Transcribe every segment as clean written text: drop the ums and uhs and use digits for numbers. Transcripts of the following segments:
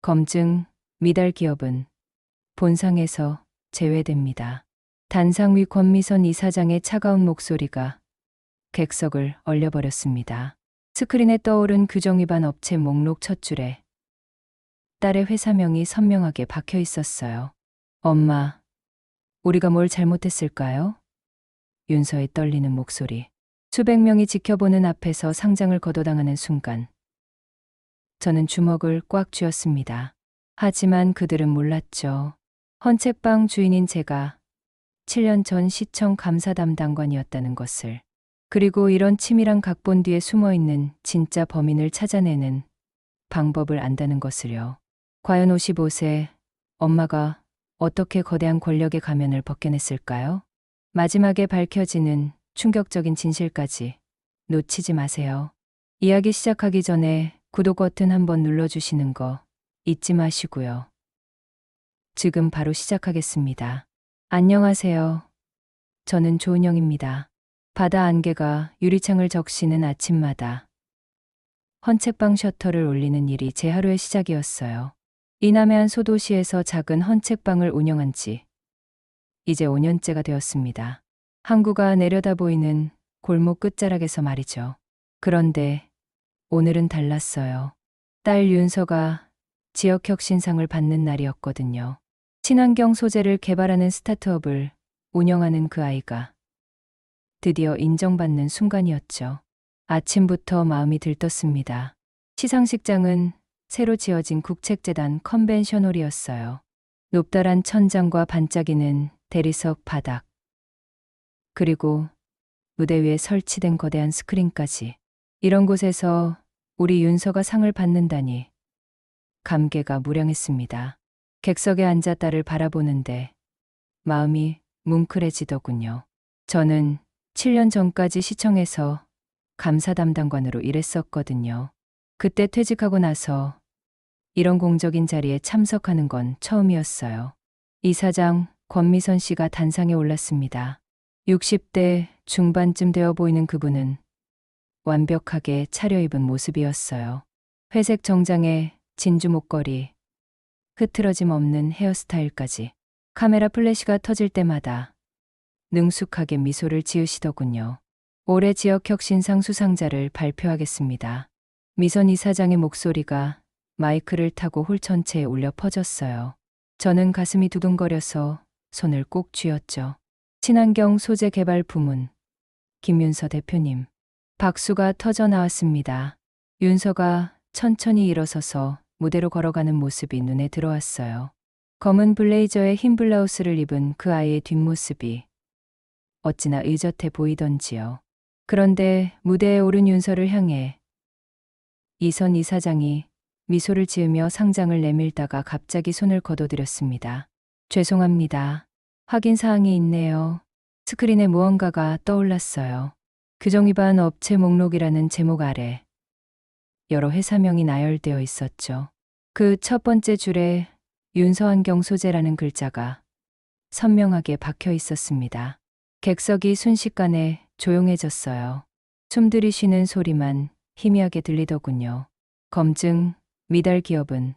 검증, 미달 기업은 본상에서 제외됩니다. 단상 위 권미선 이사장의 차가운 목소리가 객석을 얼려버렸습니다. 스크린에 떠오른 규정위반 업체 목록 첫 줄에 딸의 회사명이 선명하게 박혀 있었어요. 엄마, 우리가 뭘 잘못했을까요? 윤서의 떨리는 목소리. 수백 명이 지켜보는 앞에서 상장을 거둬당하는 순간 저는 주먹을 꽉 쥐었습니다. 하지만 그들은 몰랐죠. 헌책방 주인인 제가 7년 전 시청 감사 담당관이었다는 것을. 그리고 이런 치밀한 각본 뒤에 숨어있는 진짜 범인을 찾아내는 방법을 안다는 것을요. 과연 55세 엄마가 어떻게 거대한 권력의 가면을 벗겨냈을까요? 마지막에 밝혀지는 충격적인 진실까지 놓치지 마세요. 이야기 시작하기 전에 구독 버튼 한번 눌러주시는 거 잊지 마시고요. 지금 바로 시작하겠습니다. 안녕하세요. 저는 조은영입니다. 바다 안개가 유리창을 적시는 아침마다 헌책방 셔터를 올리는 일이 제 하루의 시작이었어요. 이 남해안 소도시에서 작은 헌책방을 운영한 지 이제 5년째가 되었습니다. 항구가 내려다 보이는 골목 끝자락에서 말이죠. 그런데 오늘은 달랐어요. 딸 윤서가 지역혁신상을 받는 날이었거든요. 친환경 소재를 개발하는 스타트업을 운영하는 그 아이가 드디어 인정받는 순간이었죠. 아침부터 마음이 들떴습니다. 시상식장은 새로 지어진 국책재단 컨벤션홀이었어요. 높다란 천장과 반짝이는 대리석 바닥, 그리고 무대 위에 설치된 거대한 스크린까지. 이런 곳에서 우리 윤서가 상을 받는다니 감개가 무량했습니다. 객석에 앉아 딸을 바라보는데 마음이 뭉클해지더군요. 저는 7년 전까지 시청에서 감사 담당관으로 일했었거든요. 그때 퇴직하고 나서 이런 공적인 자리에 참석하는 건 처음이었어요. 이사장 권미선 씨가 단상에 올랐습니다. 60대 중반쯤 되어 보이는 그분은 완벽하게 차려입은 모습이었어요. 회색 정장에 진주 목걸이, 흐트러짐 없는 헤어스타일까지. 카메라 플래시가 터질 때마다 능숙하게 미소를 지으시더군요. 올해 지역혁신상 수상자를 발표하겠습니다. 미선 이사장의 목소리가 마이크를 타고 홀 전체에 울려 퍼졌어요. 저는 가슴이 두근거려서 손을 꼭 쥐었죠. 친환경 소재 개발 부문 김윤서 대표님. 박수가 터져 나왔습니다. 윤서가 천천히 일어서서 무대로 걸어가는 모습이 눈에 들어왔어요. 검은 블레이저에 흰 블라우스를 입은 그 아이의 뒷모습이 어찌나 의젓해 보이던지요. 그런데 무대에 오른 윤서를 향해 이선 이사장이 미소를 지으며 상장을 내밀다가 갑자기 손을 거둬들였습니다. 죄송합니다. 확인 사항이 있네요. 스크린에 무언가가 떠올랐어요. 규정위반 업체 목록이라는 제목 아래 여러 회사명이 나열되어 있었죠. 그 첫 번째 줄에 윤서환경 소재라는 글자가 선명하게 박혀 있었습니다. 객석이 순식간에 조용해졌어요. 숨들이 쉬는 소리만 희미하게 들리더군요. 검증, 미달 기업은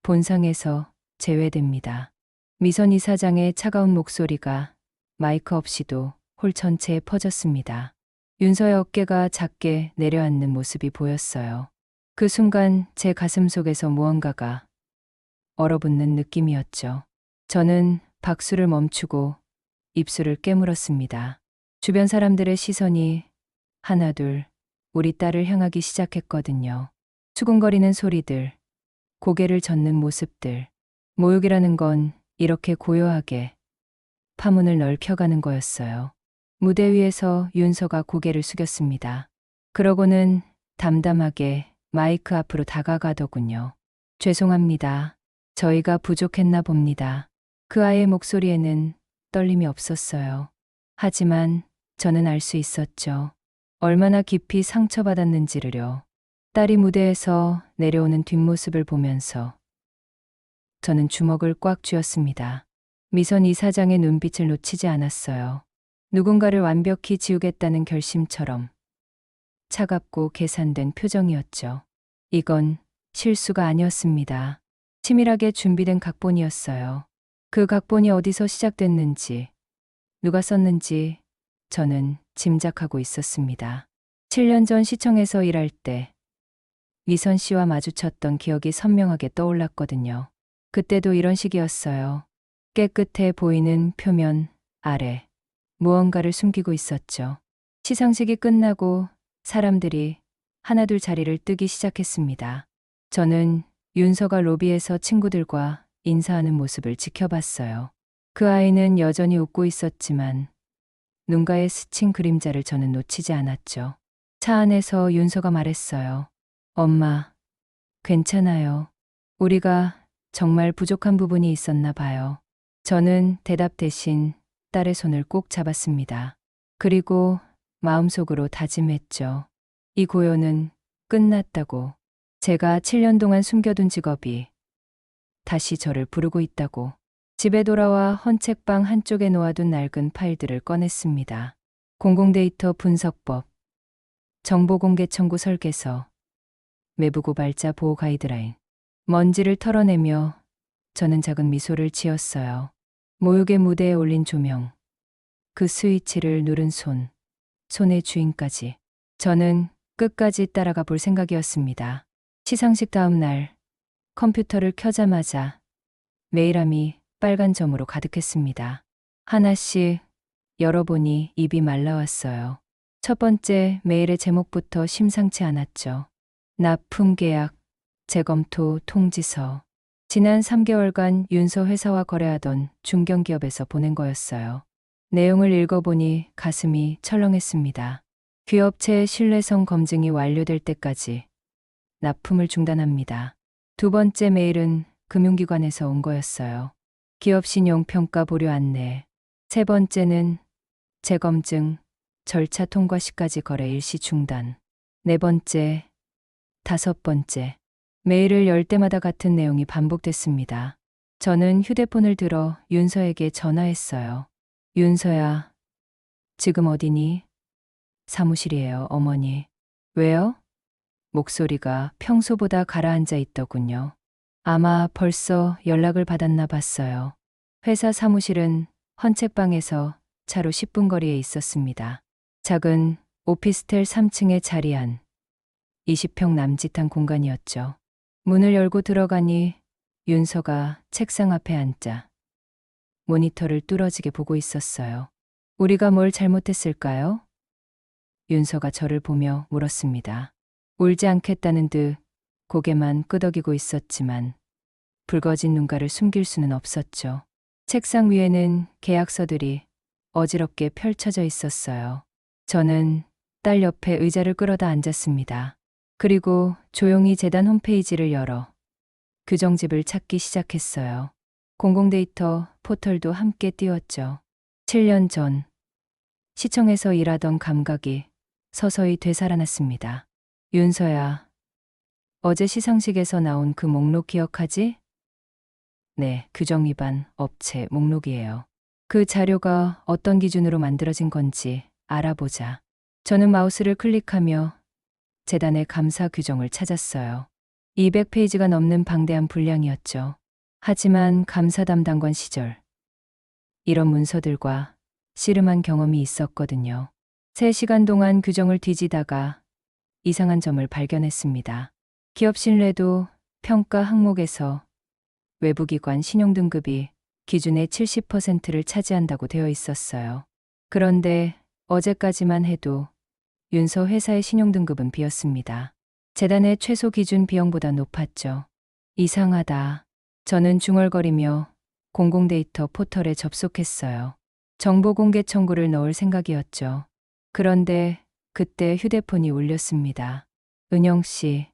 본상에서 제외됩니다. 미선 이사장의 차가운 목소리가 마이크 없이도 홀 전체에 퍼졌습니다. 윤서의 어깨가 작게 내려앉는 모습이 보였어요. 그 순간 제 가슴 속에서 무언가가 얼어붙는 느낌이었죠. 저는 박수를 멈추고 입술을 깨물었습니다. 주변 사람들의 시선이 하나둘 우리 딸을 향하기 시작했거든요. 수군거리는 소리들, 고개를 젓는 모습들. 모욕이라는 건 이렇게 고요하게 파문을 넓혀가는 거였어요. 무대 위에서 윤서가 고개를 숙였습니다. 그러고는 담담하게 마이크 앞으로 다가가더군요. 죄송합니다. 저희가 부족했나 봅니다. 그 아이의 목소리에는 떨림이 없었어요. 하지만 저는 알 수 있었죠. 얼마나 깊이 상처받았는지를요. 딸이 무대에서 내려오는 뒷모습을 보면서 저는 주먹을 꽉 쥐었습니다. 미선 이사장의 눈빛을 놓치지 않았어요. 누군가를 완벽히 지우겠다는 결심처럼 차갑고 계산된 표정이었죠. 이건 실수가 아니었습니다. 치밀하게 준비된 각본이었어요. 그 각본이 어디서 시작됐는지, 누가 썼는지 저는 짐작하고 있었습니다. 7년 전 시청에서 일할 때 미선 씨와 마주쳤던 기억이 선명하게 떠올랐거든요. 그때도 이런 식이었어요. 깨끗해 보이는 표면 아래 무언가를 숨기고 있었죠. 시상식이 끝나고 사람들이 하나둘 자리를 뜨기 시작했습니다. 저는 윤서가 로비에서 친구들과 인사하는 모습을 지켜봤어요. 그 아이는 여전히 웃고 있었지만 눈가에 스친 그림자를 저는 놓치지 않았죠. 차 안에서 윤서가 말했어요. 엄마, 괜찮아요. 우리가 정말 부족한 부분이 있었나 봐요. 저는 대답 대신 딸의 손을 꼭 잡았습니다. 그리고 마음속으로 다짐했죠. 이 고요는 끝났다고. 제가 7년 동안 숨겨둔 직업이 다시 저를 부르고 있다고. 집에 돌아와 헌책방 한쪽에 놓아둔 낡은 파일들을 꺼냈습니다. 공공데이터 분석법, 정보공개 청구 설계서, 외부고발자 보호 가이드라인. 먼지를 털어내며 저는 작은 미소를 지었어요. 모욕의 무대에 올린 조명, 그 스위치를 누른 손, 손의 주인까지. 저는 끝까지 따라가 볼 생각이었습니다. 시상식 다음 날, 컴퓨터를 켜자마자 메일함이 빨간 점으로 가득했습니다. 하나씩 열어보니 입이 말라왔어요. 첫 번째 메일의 제목부터 심상치 않았죠. 납품 계약, 재검토 통지서. 지난 3개월간 윤서 회사와 거래하던 중견기업에서 보낸 거였어요. 내용을 읽어보니 가슴이 철렁했습니다. 귀업체의 신뢰성 검증이 완료될 때까지 납품을 중단합니다. 두 번째 메일은 금융기관에서 온 거였어요. 기업 신용 평가 보류 안내. 세 번째는 재검증, 절차 통과 시까지 거래 일시 중단. 네 번째, 다섯 번째. 메일을 열 때마다 같은 내용이 반복됐습니다. 저는 휴대폰을 들어 윤서에게 전화했어요. 윤서야, 지금 어디니? 사무실이에요, 어머니. 왜요? 목소리가 평소보다 가라앉아 있더군요. 아마 벌써 연락을 받았나 봤어요. 회사 사무실은 헌책방에서 차로 10분 거리에 있었습니다. 작은 오피스텔 3층에 자리한 20평 남짓한 공간이었죠. 문을 열고 들어가니 윤서가 책상 앞에 앉자 모니터를 뚫어지게 보고 있었어요. 우리가 뭘 잘못했을까요? 윤서가 저를 보며 물었습니다. 울지 않겠다는 듯 고개만 끄덕이고 있었지만 붉어진 눈가를 숨길 수는 없었죠. 책상 위에는 계약서들이 어지럽게 펼쳐져 있었어요. 저는 딸 옆에 의자를 끌어다 앉았습니다. 그리고 조용히 재단 홈페이지를 열어 규정집을 찾기 시작했어요. 공공데이터 포털도 함께 띄웠죠. 7년 전 시청에서 일하던 감각이 서서히 되살아났습니다. 윤서야, 어제 시상식에서 나온 그 목록 기억하지? 네, 규정 위반 업체 목록이에요. 그 자료가 어떤 기준으로 만들어진 건지 알아보자. 저는 마우스를 클릭하며 재단의 감사 규정을 찾았어요. 200페이지가 넘는 방대한 분량이었죠. 하지만 감사 담당관 시절 이런 문서들과 씨름한 경험이 있었거든요. 3시간 동안 규정을 뒤지다가 이상한 점을 발견했습니다. 기업 신뢰도 평가 항목에서 외부기관 신용등급이 기준의 70%를 차지한다고 되어 있었어요. 그런데 어제까지만 해도 윤서 회사의 신용등급은 B였습니다. 재단의 최소 기준 B형보다 높았죠. 이상하다. 저는 중얼거리며 공공데이터 포털에 접속했어요. 정보 공개 청구를 넣을 생각이었죠. 그런데 그때 휴대폰이 울렸습니다. 은영 씨,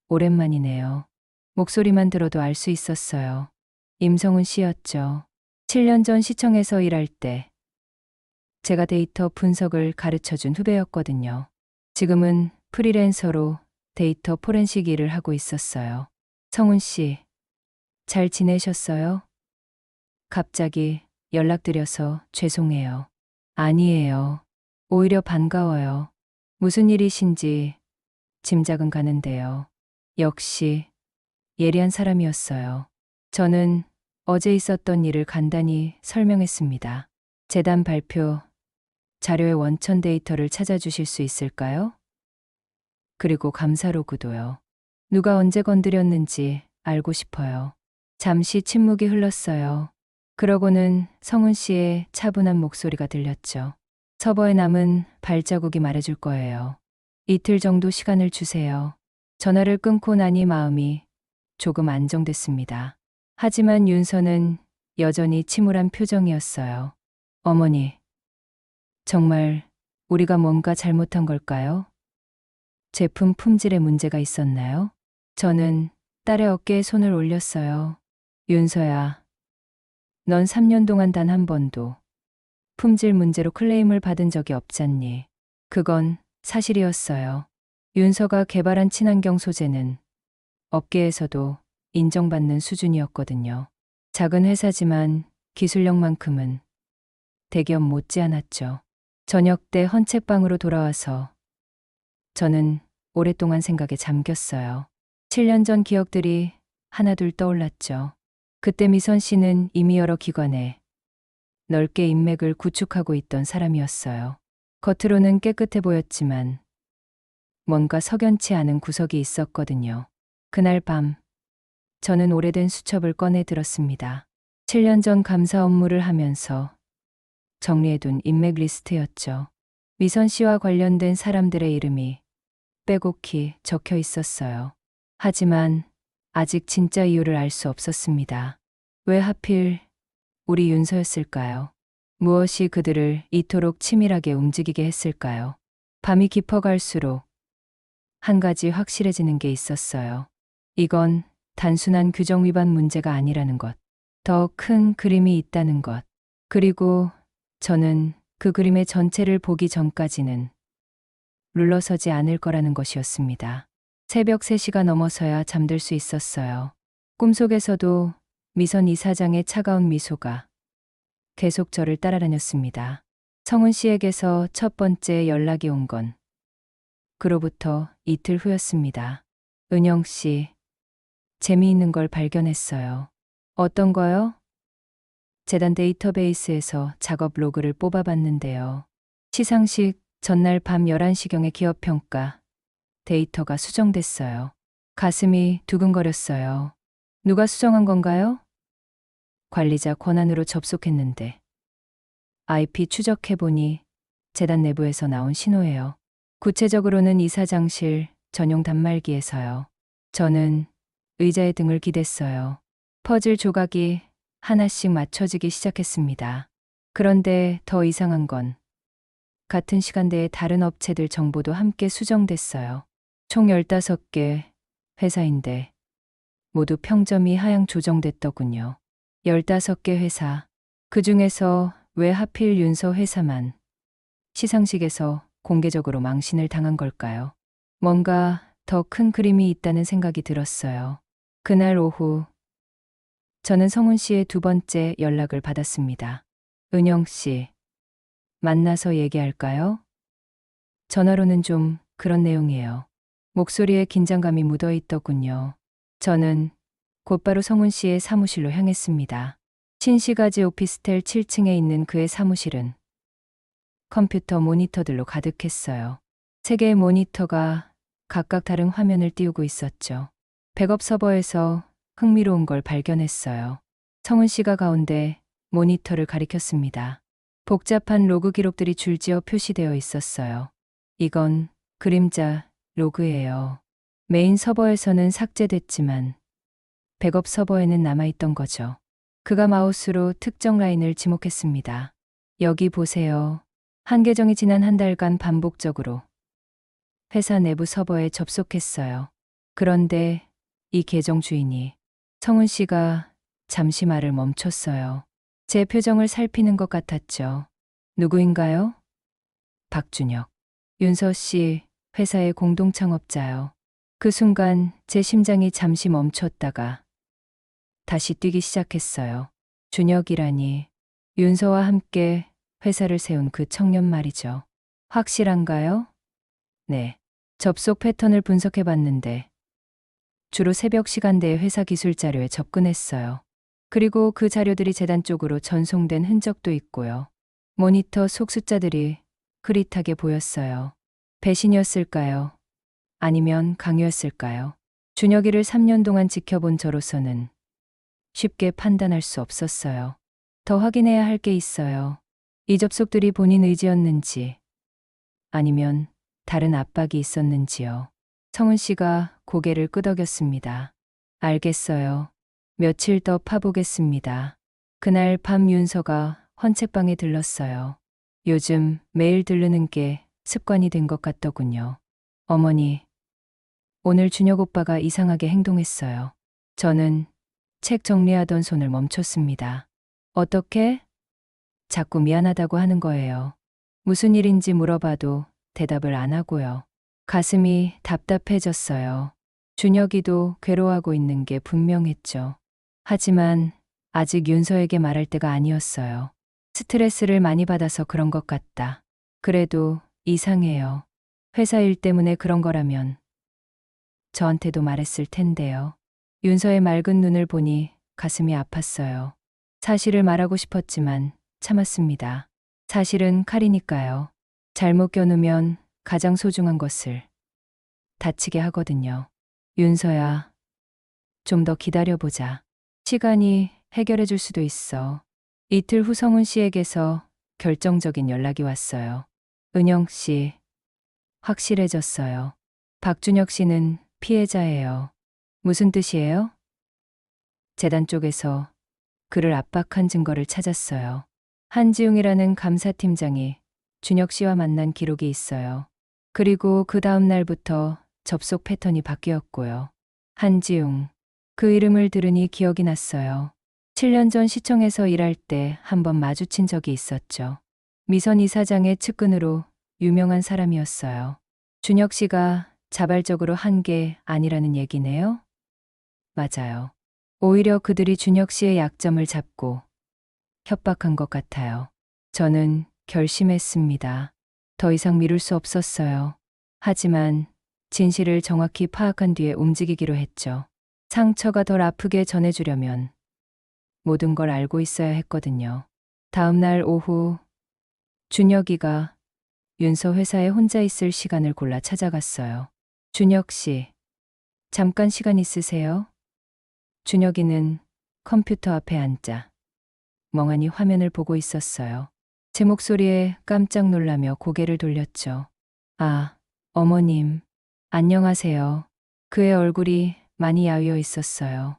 오랜만이네요. 목소리만 들어도 알 수 있었어요. 임성훈 씨였죠. 7년 전 시청에서 일할 때 제가 데이터 분석을 가르쳐준 후배였거든요. 지금은 프리랜서로 데이터 포렌식 일을 하고 있었어요. 성훈 씨, 잘 지내셨어요? 갑자기 연락드려서 죄송해요. 아니에요. 오히려 반가워요. 무슨 일이신지 짐작은 가는데요. 역시 예리한 사람이었어요. 저는 어제 있었던 일을 간단히 설명했습니다. 재단 발표, 자료의 원천 데이터를 찾아주실 수 있을까요? 그리고 감사 로그도요. 누가 언제 건드렸는지 알고 싶어요. 잠시 침묵이 흘렀어요. 그러고는 성훈 씨의 차분한 목소리가 들렸죠. 서버에 남은 발자국이 말해줄 거예요. 이틀 정도 시간을 주세요. 전화를 끊고 나니 마음이 조금 안정됐습니다. 하지만 윤서는 여전히 침울한 표정이었어요. 어머니, 정말 우리가 뭔가 잘못한 걸까요? 제품 품질에 문제가 있었나요? 저는 딸의 어깨에 손을 올렸어요. 윤서야, 넌 3년 동안 단 한 번도 품질 문제로 클레임을 받은 적이 없잖니. 그건 사실이었어요. 윤서가 개발한 친환경 소재는 업계에서도 인정받는 수준이었거든요. 작은 회사지만 기술력만큼은 대기업 못지않았죠. 저녁 때 헌책방으로 돌아와서 저는 오랫동안 생각에 잠겼어요. 7년 전 기억들이 하나둘 떠올랐죠. 그때 미선 씨는 이미 여러 기관에 넓게 인맥을 구축하고 있던 사람이었어요. 겉으로는 깨끗해 보였지만 뭔가 석연치 않은 구석이 있었거든요. 그날 밤 저는 오래된 수첩을 꺼내 들었습니다. 7년 전 감사 업무를 하면서 정리해둔 인맥 리스트였죠. 미선 씨와 관련된 사람들의 이름이 빼곡히 적혀 있었어요. 하지만 아직 진짜 이유를 알 수 없었습니다. 왜 하필 우리 윤서였을까요? 무엇이 그들을 이토록 치밀하게 움직이게 했을까요? 밤이 깊어갈수록 한 가지 확실해지는 게 있었어요. 이건 단순한 규정 위반 문제가 아니라는 것. 더 큰 그림이 있다는 것. 그리고 저는 그 그림의 전체를 보기 전까지는 물러서지 않을 거라는 것이었습니다. 새벽 3시가 넘어서야 잠들 수 있었어요. 꿈속에서도 미선 이사장의 차가운 미소가 계속 저를 따라다녔습니다. 성훈 씨에게서 첫 번째 연락이 온 건 그로부터 이틀 후였습니다. 은영 씨, 재미있는 걸 발견했어요. 어떤 거요? 재단 데이터베이스에서 작업 로그를 뽑아봤는데요. 시상식 전날 밤 11시경에 기업평가 데이터가 수정됐어요. 가슴이 두근거렸어요. 누가 수정한 건가요? 관리자 권한으로 접속했는데 IP 추적해보니 재단 내부에서 나온 신호예요. 구체적으로는 이사장실 전용 단말기에서요. 저는 의자에 등을 기댔어요. 퍼즐 조각이 하나씩 맞춰지기 시작했습니다. 그런데 더 이상한 건 같은 시간대에 다른 업체들 정보도 함께 수정됐어요. 총 15개 회사인데 모두 평점이 하향 조정됐더군요. 15개 회사. 그 중에서 왜 하필 윤서 회사만 시상식에서 공개적으로 망신을 당한 걸까요? 뭔가 더 큰 그림이 있다는 생각이 들었어요. 그날 오후 저는 성훈 씨의 두 번째 연락을 받았습니다. 은영 씨, 만나서 얘기할까요? 전화로는 좀 그런 내용이에요. 목소리에 긴장감이 묻어 있더군요. 저는 곧바로 성훈 씨의 사무실로 향했습니다. 신시가지 오피스텔 7층에 있는 그의 사무실은 컴퓨터 모니터들로 가득했어요. 3개의 모니터가 각각 다른 화면을 띄우고 있었죠. 백업 서버에서 흥미로운 걸 발견했어요. 성훈 씨가 가운데 모니터를 가리켰습니다. 복잡한 로그 기록들이 줄지어 표시되어 있었어요. 이건 그림자 로그예요. 메인 서버에서는 삭제됐지만 백업 서버에는 남아있던 거죠. 그가 마우스로 특정 라인을 지목했습니다. 여기 보세요. 한 계정이 지난 한 달간 반복적으로 회사 내부 서버에 접속했어요. 그런데 이 계정 주인이 성훈 씨가 잠시 말을 멈췄어요. 제 표정을 살피는 것 같았죠. 누구인가요? 박준혁. 윤서 씨 회사의 공동 창업자요. 그 순간 제 심장이 잠시 멈췄다가 다시 뛰기 시작했어요. 준혁이라니 윤서와 함께 회사를 세운 그 청년 말이죠. 확실한가요? 네. 접속 패턴을 분석해 봤는데 주로 새벽 시간대에 회사 기술 자료에 접근했어요. 그리고 그 자료들이 재단 쪽으로 전송된 흔적도 있고요. 모니터 속 숫자들이 흐릿하게 보였어요. 배신이었을까요? 아니면 강요였을까요? 준혁이를 3년 동안 지켜본 저로서는 쉽게 판단할 수 없었어요. 더 확인해야 할 게 있어요. 이 접속들이 본인 의지였는지 아니면 다른 압박이 있었는지요. 성은 씨가 고개를 끄덕였습니다. 알겠어요. 며칠 더 파보겠습니다. 그날 밤 윤서가 헌책방에 들렀어요. 요즘 매일 들르는 게 습관이 된 것 같더군요. 어머니, 오늘 준혁 오빠가 이상하게 행동했어요. 저는 책 정리하던 손을 멈췄습니다. 어떻게? 자꾸 미안하다고 하는 거예요. 무슨 일인지 물어봐도 대답을 안 하고요. 가슴이 답답해졌어요. 준혁이도 괴로워하고 있는 게 분명했죠. 하지만 아직 윤서에게 말할 때가 아니었어요. 스트레스를 많이 받아서 그런 것 같다. 그래도 이상해요. 회사 일 때문에 그런 거라면 저한테도 말했을 텐데요. 윤서의 맑은 눈을 보니 가슴이 아팠어요. 사실을 말하고 싶었지만 참았습니다. 사실은 칼이니까요. 잘못 겨누면 가장 소중한 것을 다치게 하거든요. 윤서야, 좀 더 기다려보자. 시간이 해결해 줄 수도 있어. 이틀 후 성훈 씨에게서 결정적인 연락이 왔어요. 은영 씨, 확실해졌어요. 박준혁 씨는 피해자예요. 무슨 뜻이에요? 재단 쪽에서 그를 압박한 증거를 찾았어요. 한지웅이라는 감사팀장이 준혁 씨와 만난 기록이 있어요. 그리고 그 다음 날부터 접속 패턴이 바뀌었고요. 한지웅, 그 이름을 들으니 기억이 났어요. 7년 전 시청에서 일할 때 한번 마주친 적이 있었죠. 미선 이사장의 측근으로 유명한 사람이었어요. 준혁 씨가 자발적으로 한 게 아니라는 얘기네요? 맞아요. 오히려 그들이 준혁 씨의 약점을 잡고 협박한 것 같아요. 저는 결심했습니다. 더 이상 미룰 수 없었어요. 하지만 진실을 정확히 파악한 뒤에 움직이기로 했죠. 상처가 덜 아프게 전해주려면 모든 걸 알고 있어야 했거든요. 다음 날 오후 준혁이가 윤서 회사에 혼자 있을 시간을 골라 찾아갔어요. 준혁 씨, 잠깐 시간 있으세요? 준혁이는 컴퓨터 앞에 앉아 멍하니 화면을 보고 있었어요. 제 목소리에 깜짝 놀라며 고개를 돌렸죠. 아, 어머님, 안녕하세요. 그의 얼굴이 많이 야위어 있었어요.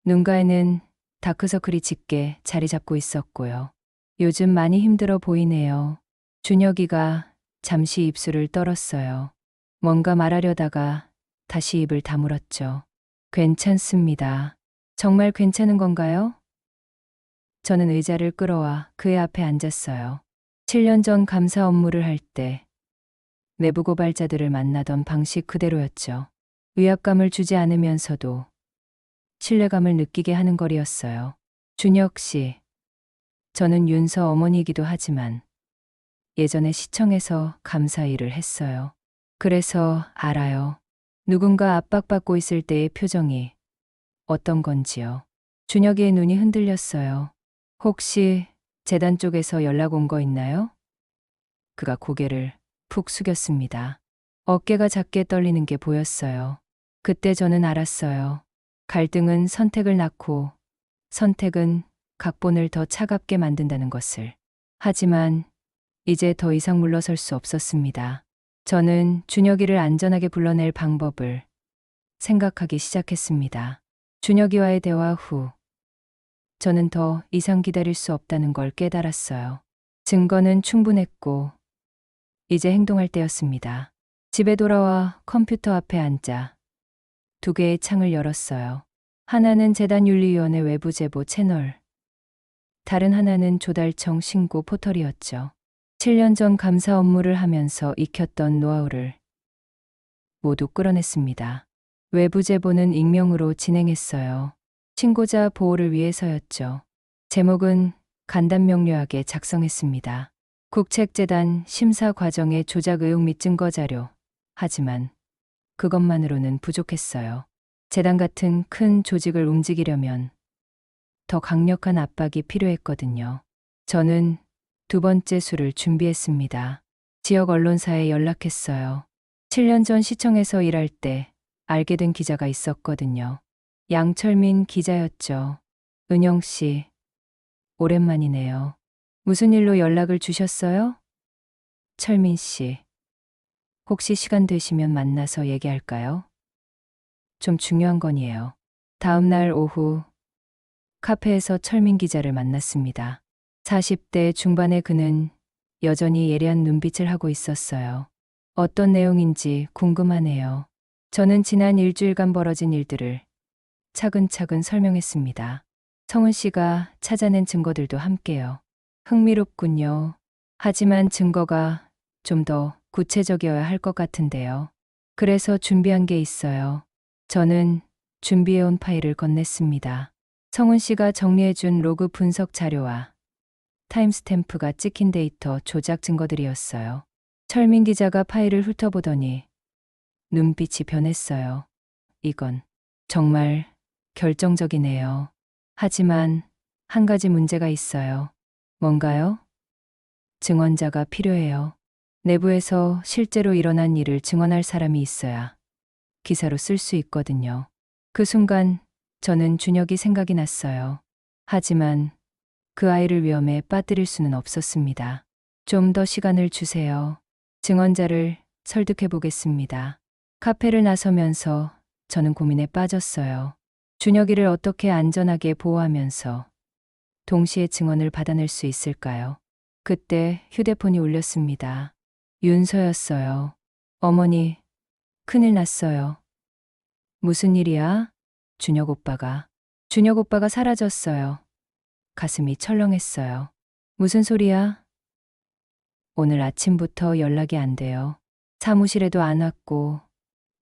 눈가에는 다크서클이 짙게 자리 잡고 있었고요. 요즘 많이 힘들어 보이네요. 준혁이가 잠시 입술을 떨었어요. 뭔가 말하려다가 다시 입을 다물었죠. 괜찮습니다. 정말 괜찮은 건가요? 저는 의자를 끌어와 그의 앞에 앉았어요. 7년 전 감사 업무를 할 때 내부 고발자들을 만나던 방식 그대로였죠. 위압감을 주지 않으면서도 신뢰감을 느끼게 하는 거리였어요. 준혁 씨, 저는 윤서 어머니이기도 하지만 예전에 시청에서 감사 일을 했어요. 그래서 알아요. 누군가 압박받고 있을 때의 표정이 어떤 건지요. 준혁이의 눈이 흔들렸어요. 혹시 재단 쪽에서 연락 온 거 있나요? 그가 고개를 푹 숙였습니다. 어깨가 작게 떨리는 게 보였어요. 그때 저는 알았어요. 갈등은 선택을 낳고 선택은 각본을 더 차갑게 만든다는 것을. 하지만 이제 더 이상 물러설 수 없었습니다. 저는 준혁이를 안전하게 불러낼 방법을 생각하기 시작했습니다. 준혁이와의 대화 후 저는 더 이상 기다릴 수 없다는 걸 깨달았어요. 증거는 충분했고 이제 행동할 때였습니다. 집에 돌아와 컴퓨터 앞에 앉아 두 개의 창을 열었어요. 하나는 재단윤리위원회 외부 제보 채널, 다른 하나는 조달청 신고 포털이었죠. 7년 전 감사 업무를 하면서 익혔던 노하우를 모두 끌어냈습니다. 외부 제보는 익명으로 진행했어요. 신고자 보호를 위해서였죠. 제목은 간단명료하게 작성했습니다. 국책재단 심사 과정의 조작 의혹 및 증거 자료. 하지만 그것만으로는 부족했어요. 재단 같은 큰 조직을 움직이려면 더 강력한 압박이 필요했거든요. 저는 두 번째 수를 준비했습니다. 지역 언론사에 연락했어요. 7년 전 시청에서 일할 때 알게 된 기자가 있었거든요. 양철민 기자였죠. 은영 씨, 오랜만이네요. 무슨 일로 연락을 주셨어요? 철민 씨, 혹시 시간 되시면 만나서 얘기할까요? 좀 중요한 건이에요. 다음 날 오후 카페에서 철민 기자를 만났습니다. 40대 중반의 그는 여전히 예리한 눈빛을 하고 있었어요. 어떤 내용인지 궁금하네요. 저는 지난 일주일간 벌어진 일들을 차근차근 설명했습니다. 성은 씨가 찾아낸 증거들도 함께요. 흥미롭군요. 하지만 증거가 좀 더 구체적이어야 할 것 같은데요. 그래서 준비한 게 있어요. 저는 준비해온 파일을 건넸습니다. 성은 씨가 정리해준 로그 분석 자료와 타임스탬프가 찍힌 데이터 조작 증거들이었어요. 철민 기자가 파일을 훑어보더니 눈빛이 변했어요. 이건 정말 결정적이네요. 하지만 한 가지 문제가 있어요. 뭔가요? 증언자가 필요해요. 내부에서 실제로 일어난 일을 증언할 사람이 있어야 기사로 쓸 수 있거든요. 그 순간 저는 준혁이 생각이 났어요. 하지만 그 아이를 위험에 빠뜨릴 수는 없었습니다. 좀 더 시간을 주세요. 증언자를 설득해 보겠습니다. 카페를 나서면서 저는 고민에 빠졌어요. 준혁이를 어떻게 안전하게 보호하면서 동시에 증언을 받아낼 수 있을까요? 그때 휴대폰이 울렸습니다. 윤서였어요. 어머니, 큰일 났어요. 무슨 일이야? 준혁 오빠가. 준혁 오빠가 사라졌어요. 가슴이 철렁했어요. 무슨 소리야? 오늘 아침부터 연락이 안 돼요. 사무실에도 안 왔고,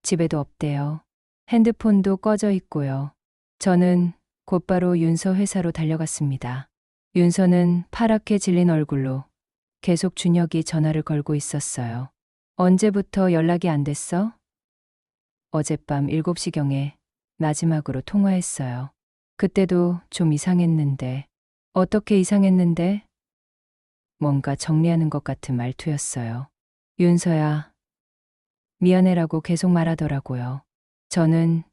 집에도 없대요. 핸드폰도 꺼져 있고요. 저는 곧바로 윤서 회사로 달려갔습니다. 윤서는 파랗게 질린 얼굴로 계속 준혁이 전화를 걸고 있었어요. 언제부터 연락이 안 됐어? 어젯밤 7시경에 마지막으로 통화했어요. 그때도 좀 이상했는데, 어떻게 이상했는데? 뭔가 정리하는 것 같은 말투였어요. 윤서야, 미안해라고 계속 말하더라고요. 저는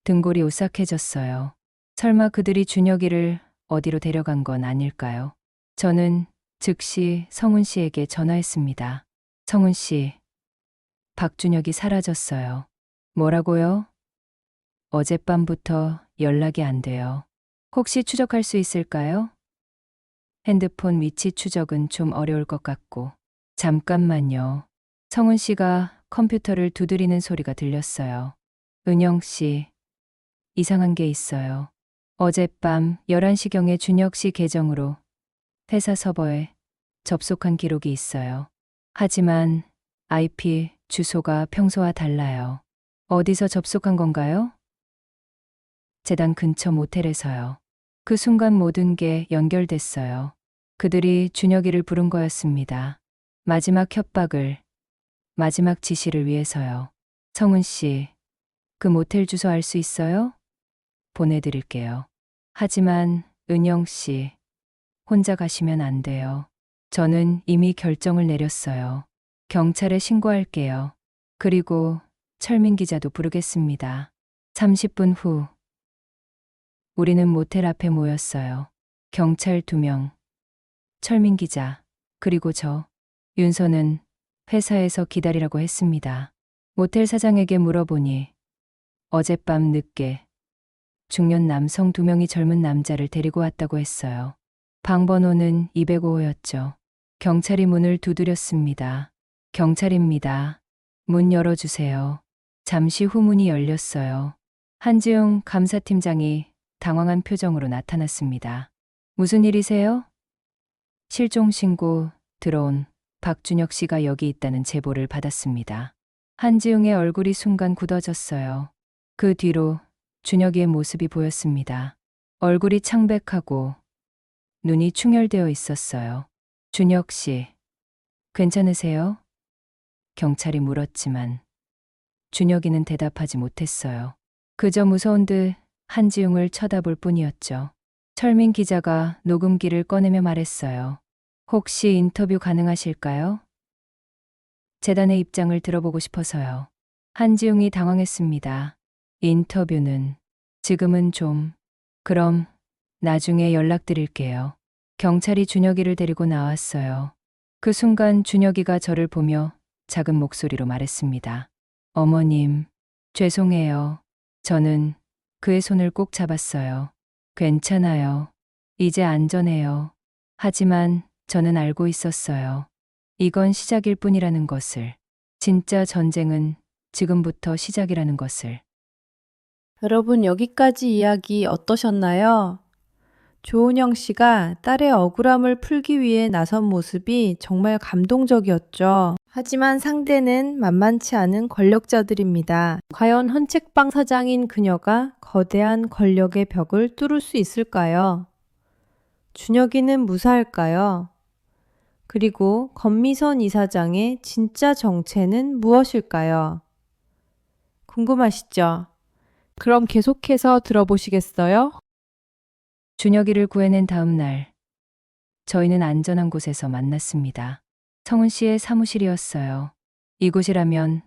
등골이 오싹해졌어요. 설마 그들이 준혁이를 어디로 데려간 건 아닐까요? 저는 즉시 성훈 씨에게 전화했습니다. 성훈 씨, 박준혁이 사라졌어요. 뭐라고요? 어젯밤부터 연락이 안 돼요. 혹시 추적할 수 있을까요? 핸드폰 위치 추적은 좀 어려울 것 같고. 잠깐만요. 성훈 씨가 컴퓨터를 두드리는 소리가 들렸어요. 은영 씨, 이상한 게 있어요. 어젯밤 11시경에 준혁 씨 계정으로 회사 서버에 접속한 기록이 있어요. 하지만 IP 주소가 평소와 달라요. 어디서 접속한 건가요? 재단 근처 모텔에서요. 그 순간 모든 게 연결됐어요. 그들이 준혁이를 부른 거였습니다. 마지막 협박을, 마지막 지시를 위해서요. 성훈 씨, 그 모텔 주소 알 수 있어요? 보내드릴게요. 하지만 은영 씨, 혼자 가시면 안 돼요. 저는 이미 결정을 내렸어요. 경찰에 신고할게요. 그리고 철민 기자도 부르겠습니다. 30분 후, 우리는 모텔 앞에 모였어요. 경찰 2명, 철민 기자, 그리고 저, 윤서는 회사에서 기다리라고 했습니다. 모텔 사장에게 물어보니 어젯밤 늦게 중년 남성 2명이 젊은 남자를 데리고 왔다고 했어요. 방 번호는 205호였죠. 경찰이 문을 두드렸습니다. 경찰입니다. 문 열어주세요. 잠시 후 문이 열렸어요. 한지웅 감사팀장이 당황한 표정으로 나타났습니다. 무슨 일이세요? 실종 신고 들어온 박준혁 씨가 여기 있다는 제보를 받았습니다. 한지웅의 얼굴이 순간 굳어졌어요. 그 뒤로 준혁이의 모습이 보였습니다. 얼굴이 창백하고 눈이 충혈되어 있었어요. 준혁 씨, 괜찮으세요? 경찰이 물었지만 준혁이는 대답하지 못했어요. 그저 무서운 듯 한지웅을 쳐다볼 뿐이었죠. 철민 기자가 녹음기를 꺼내며 말했어요. 혹시 인터뷰 가능하실까요? 재단의 입장을 들어보고 싶어서요. 한지웅이 당황했습니다. 인터뷰는 지금은 좀. 그럼 나중에 연락드릴게요. 경찰이 준혁이를 데리고 나왔어요. 그 순간 준혁이가 저를 보며 작은 목소리로 말했습니다. 어머님, 죄송해요. 저는 그의 손을 꼭 잡았어요. 괜찮아요. 이제 안전해요. 하지만 저는 알고 있었어요. 이건 시작일 뿐이라는 것을. 진짜 전쟁은 지금부터 시작이라는 것을. 여러분, 여기까지 이야기 어떠셨나요? 조은영 씨가 딸의 억울함을 풀기 위해 나선 모습이 정말 감동적이었죠. 하지만 상대는 만만치 않은 권력자들입니다. 과연 헌책방 사장인 그녀가 거대한 권력의 벽을 뚫을 수 있을까요? 준혁이는 무사할까요? 그리고 권미선 이사장의 진짜 정체는 무엇일까요? 궁금하시죠? 그럼 계속해서 들어보시겠어요? 준혁이를 구해낸 다음 날, 저희는 안전한 곳에서 만났습니다. 성은 씨의 사무실이었어요. 이곳이라면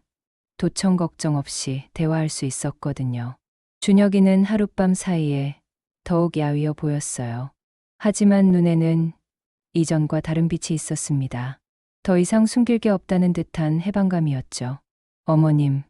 도청 걱정 없이 대화할 수 있었거든요. 준혁이는 하룻밤 사이에 더욱 야위어 보였어요. 하지만 눈에는 이전과 다른 빛이 있었습니다. 더 이상 숨길 게 없다는 듯한 해방감이었죠. 어머님,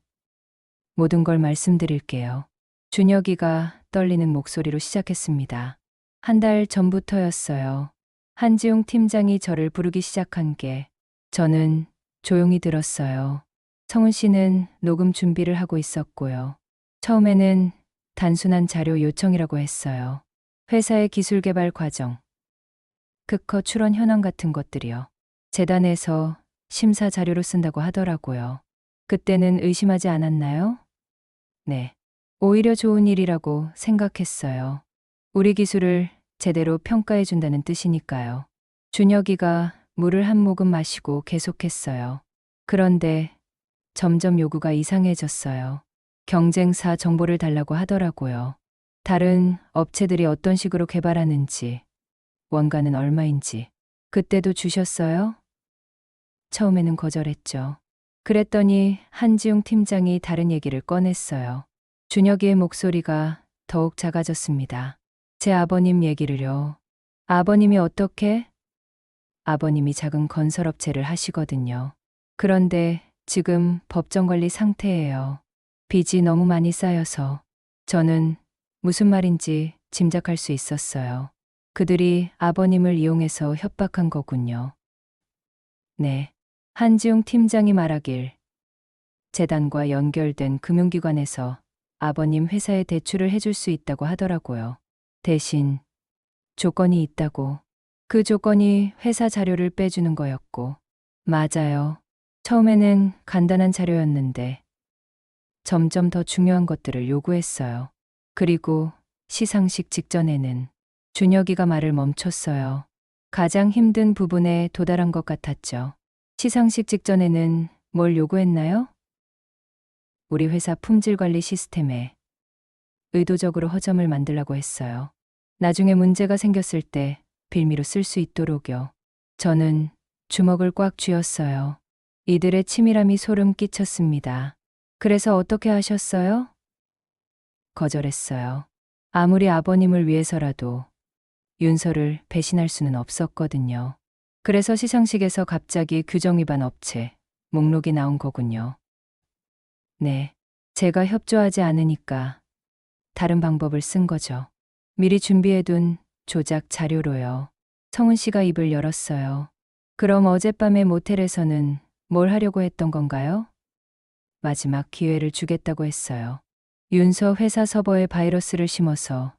모든 걸 말씀드릴게요. 준혁이가 떨리는 목소리로 시작했습니다. 한 달 전부터였어요. 한지웅 팀장이 저를 부르기 시작한 게 저는 조용히 들었어요. 성은 씨는 녹음 준비를 하고 있었고요. 처음에는 단순한 자료 요청이라고 했어요. 회사의 기술 개발 과정, 특허 출원 현황 같은 것들이요. 재단에서 심사 자료로 쓴다고 하더라고요. 그때는 의심하지 않았나요? 네. 오히려 좋은 일이라고 생각했어요. 우리 기술을 제대로 평가해 준다는 뜻이니까요. 준혁이가 물을 한 모금 마시고 계속했어요. 그런데 점점 요구가 이상해졌어요. 경쟁사 정보를 달라고 하더라고요. 다른 업체들이 어떤 식으로 개발하는지, 원가는 얼마인지. 그때도 주셨어요? 처음에는 거절했죠. 그랬더니 한지웅 팀장이 다른 얘기를 꺼냈어요. 준혁이의 목소리가 더욱 작아졌습니다. 제 아버님 얘기를요. 아버님이 어떻게? 아버님이 작은 건설업체를 하시거든요. 그런데 지금 법정관리 상태예요. 빚이 너무 많이 쌓여서 저는 무슨 말인지 짐작할 수 있었어요. 그들이 아버님을 이용해서 협박한 거군요. 네. 한지웅 팀장이 말하길 재단과 연결된 금융기관에서 아버님 회사에 대출을 해줄 수 있다고 하더라고요. 대신 조건이 있다고. 그 조건이 회사 자료를 빼주는 거였고. 맞아요. 처음에는 간단한 자료였는데 점점 더 중요한 것들을 요구했어요. 그리고 시상식 직전에는 준혁이가 말을 멈췄어요. 가장 힘든 부분에 도달한 것 같았죠. 시상식 직전에는 뭘 요구했나요? 우리 회사 품질 관리 시스템에 의도적으로 허점을 만들라고 했어요. 나중에 문제가 생겼을 때 빌미로 쓸 수 있도록요. 저는 주먹을 꽉 쥐었어요. 이들의 치밀함이 소름 끼쳤습니다. 그래서 어떻게 하셨어요? 거절했어요. 아무리 아버님을 위해서라도 윤서를 배신할 수는 없었거든요. 그래서 시상식에서 갑자기 규정 위반 업체 목록이 나온 거군요. 네. 제가 협조하지 않으니까 다른 방법을 쓴 거죠. 미리 준비해둔 조작 자료로요. 성은 씨가 입을 열었어요. 그럼 어젯밤에 모텔에서는 뭘 하려고 했던 건가요? 마지막 기회를 주겠다고 했어요. 윤서 회사 서버에 바이러스를 심어서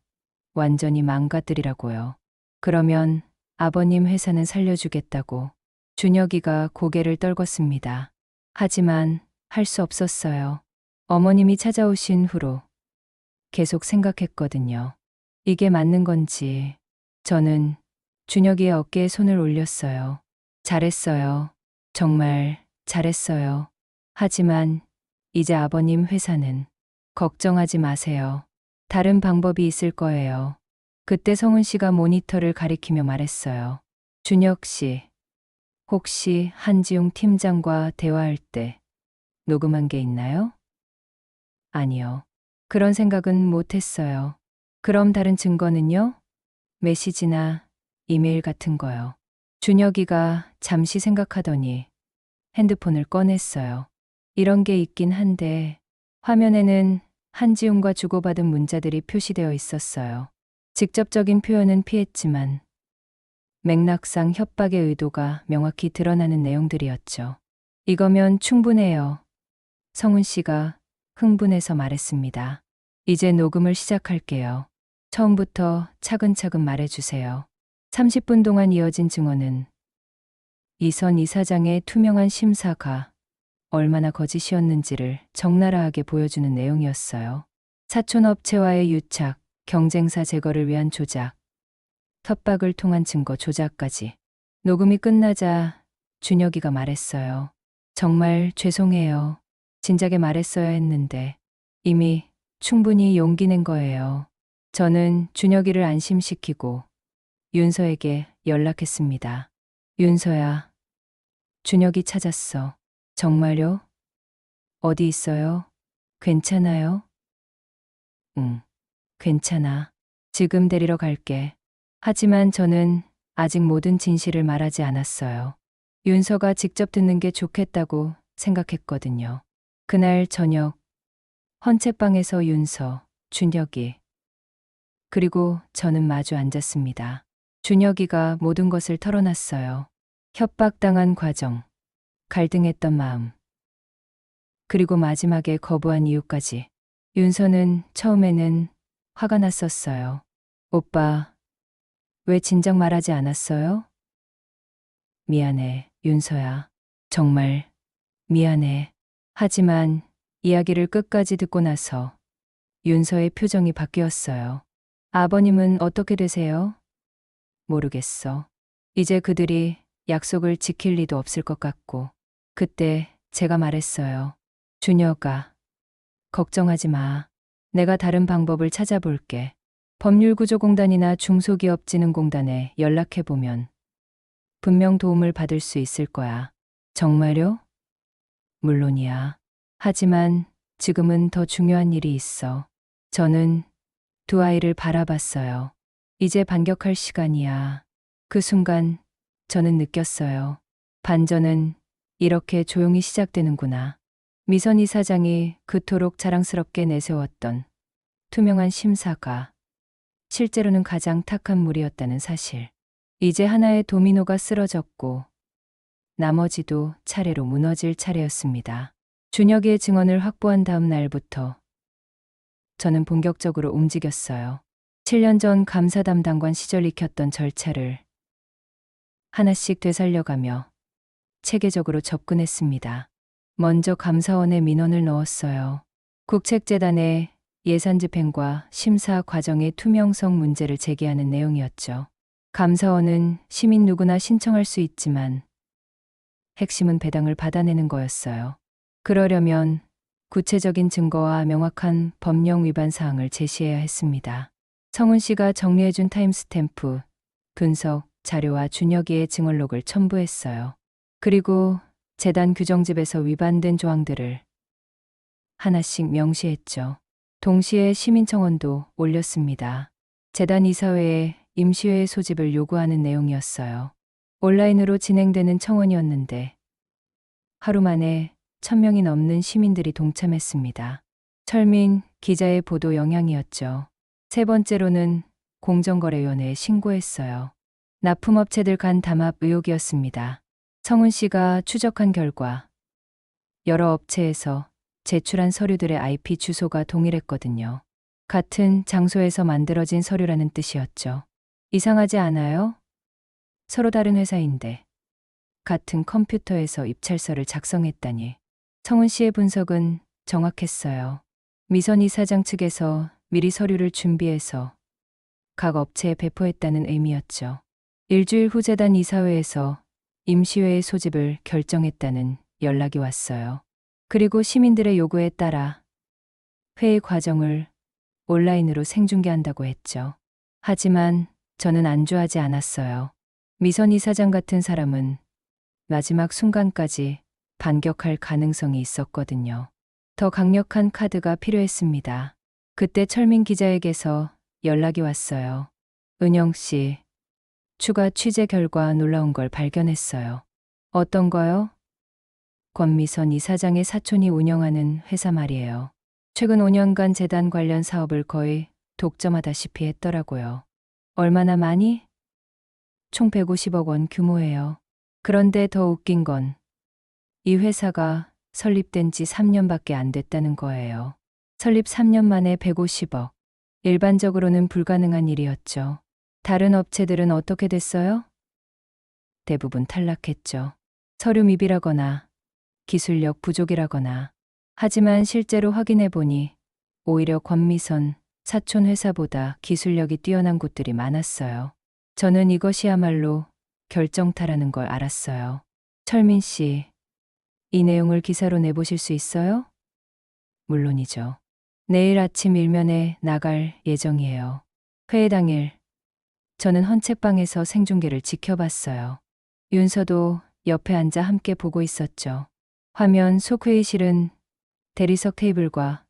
완전히 망가뜨리라고요. 그러면 아버님 회사는 살려주겠다고. 준혁이가 고개를 떨궜습니다. 하지만 할 수 없었어요. 어머님이 찾아오신 후로 계속 생각했거든요. 이게 맞는 건지. 저는 준혁이의 어깨에 손을 올렸어요. 잘했어요. 정말 잘했어요. 하지만 이제 아버님 회사는 걱정하지 마세요. 다른 방법이 있을 거예요. 그때 성훈 씨가 모니터를 가리키며 말했어요. 준혁 씨, 혹시 한지웅 팀장과 대화할 때 녹음한 게 있나요? 아니요. 그런 생각은 못 했어요. 그럼 다른 증거는요? 메시지나 이메일 같은 거요. 준혁이가 잠시 생각하더니 핸드폰을 꺼냈어요. 이런 게 있긴 한데 화면에는 한지웅과 주고받은 문자들이 표시되어 있었어요. 직접적인 표현은 피했지만 맥락상 협박의 의도가 명확히 드러나는 내용들이었죠. 이거면 충분해요. 성훈 씨가 흥분해서 말했습니다. 이제 녹음을 시작할게요. 처음부터 차근차근 말해주세요. 30분 동안 이어진 증언은 이선 이사장의 투명한 심사가 얼마나 거짓이었는지를 적나라하게 보여주는 내용이었어요. 사촌업체와의 유착, 경쟁사 제거를 위한 조작, 협박을 통한 증거 조작까지. 녹음이 끝나자 준혁이가 말했어요. 정말 죄송해요. 진작에 말했어야 했는데 이미 충분히 용기 낸 거예요. 저는 준혁이를 안심시키고 윤서에게 연락했습니다. 윤서야, 준혁이 찾았어. 정말요? 어디 있어요? 괜찮아요? 응, 괜찮아. 지금 데리러 갈게. 하지만 저는 아직 모든 진실을 말하지 않았어요. 윤서가 직접 듣는 게 좋겠다고 생각했거든요. 그날 저녁, 헌책방에서 윤서, 준혁이, 그리고 저는 마주 앉았습니다. 준혁이가 모든 것을 털어놨어요. 협박당한 과정, 갈등했던 마음, 그리고 마지막에 거부한 이유까지. 윤서는 처음에는 화가 났었어요. 오빠, 왜 진작 말하지 않았어요? 미안해, 윤서야. 정말 미안해. 하지만 이야기를 끝까지 듣고 나서 윤서의 표정이 바뀌었어요. 아버님은 어떻게 되세요? 모르겠어. 이제 그들이 약속을 지킬 리도 없을 것 같고. 그때 제가 말했어요. 준혁아, 걱정하지 마. 내가 다른 방법을 찾아볼게. 법률구조공단이나 중소기업진흥공단에 연락해보면 분명 도움을 받을 수 있을 거야. 정말요? 물론이야. 하지만 지금은 더 중요한 일이 있어. 저는 두 아이를 바라봤어요. 이제 반격할 시간이야. 그 순간 저는 느꼈어요. 반전은 이렇게 조용히 시작되는구나. 미선 이사장이 그토록 자랑스럽게 내세웠던 투명한 심사가 실제로는 가장 탁한 물이었다는 사실. 이제 하나의 도미노가 쓰러졌고 나머지도 차례로 무너질 차례였습니다. 준혁이의 증언을 확보한 다음 날부터 저는 본격적으로 움직였어요. 7년 전 감사 담당관 시절 익혔던 절차를 하나씩 되살려가며 체계적으로 접근했습니다. 먼저 감사원에 민원을 넣었어요. 국책재단에 예산 집행과 심사 과정의 투명성 문제를 제기하는 내용이었죠. 감사원은 시민 누구나 신청할 수 있지만 핵심은 배당을 받아내는 거였어요. 그러려면 구체적인 증거와 명확한 법령 위반 사항을 제시해야 했습니다. 성훈 씨가 정리해준 타임스탬프, 분석, 자료와 준혁이의 증언록을 첨부했어요. 그리고 재단 규정집에서 위반된 조항들을 하나씩 명시했죠. 동시에 시민청원도 올렸습니다. 재단 이사회에 임시회의 소집을 요구하는 내용이었어요. 온라인으로 진행되는 청원이었는데 하루 만에 1,000명이 넘는 시민들이 동참했습니다. 철민 기자의 보도 영향이었죠. 세 번째로는 공정거래위원회에 신고했어요. 납품업체들 간 담합 의혹이었습니다. 성훈 씨가 추적한 결과 여러 업체에서 제출한 서류들의 IP 주소가 동일했거든요. 같은 장소에서 만들어진 서류라는 뜻이었죠. 이상하지 않아요? 서로 다른 회사인데 같은 컴퓨터에서 입찰서를 작성했다니. 성훈 씨의 분석은 정확했어요. 미선 이사장 측에서 미리 서류를 준비해서 각 업체에 배포했다는 의미였죠. 일주일 후 재단 이사회에서 임시회의 소집을 결정했다는 연락이 왔어요. 그리고 시민들의 요구에 따라 회의 과정을 온라인으로 생중계한다고 했죠. 하지만 저는 안주하지 않았어요. 미선 이사장 같은 사람은 마지막 순간까지 반격할 가능성이 있었거든요. 더 강력한 카드가 필요했습니다. 그때 철민 기자에게서 연락이 왔어요. 은영 씨, 추가 취재 결과 놀라운 걸 발견했어요. 어떤 거요? 권미선 이사장의 사촌이 운영하는 회사 말이에요. 최근 5년간 재단 관련 사업을 거의 독점하다시피 했더라고요. 얼마나 많이? 총 150억 원 규모예요. 그런데 더 웃긴 건 이 회사가 설립된 지 3년밖에 안 됐다는 거예요. 설립 3년 만에 150억. 일반적으로는 불가능한 일이었죠. 다른 업체들은 어떻게 됐어요? 대부분 탈락했죠. 서류 미비라거나 기술력 부족이라거나. 하지만 실제로 확인해 보니 오히려 권미선 사촌 회사보다 기술력이 뛰어난 곳들이 많았어요. 저는 이것이야말로 결정타라는 걸 알았어요. 철민 씨, 이 내용을 기사로 내보실 수 있어요? 물론이죠. 내일 아침 일면에 나갈 예정이에요. 회의 당일, 저는 헌책방에서 생중계를 지켜봤어요. 윤서도 옆에 앉아 함께 보고 있었죠. 화면 속 회의실은 대리석 테이블과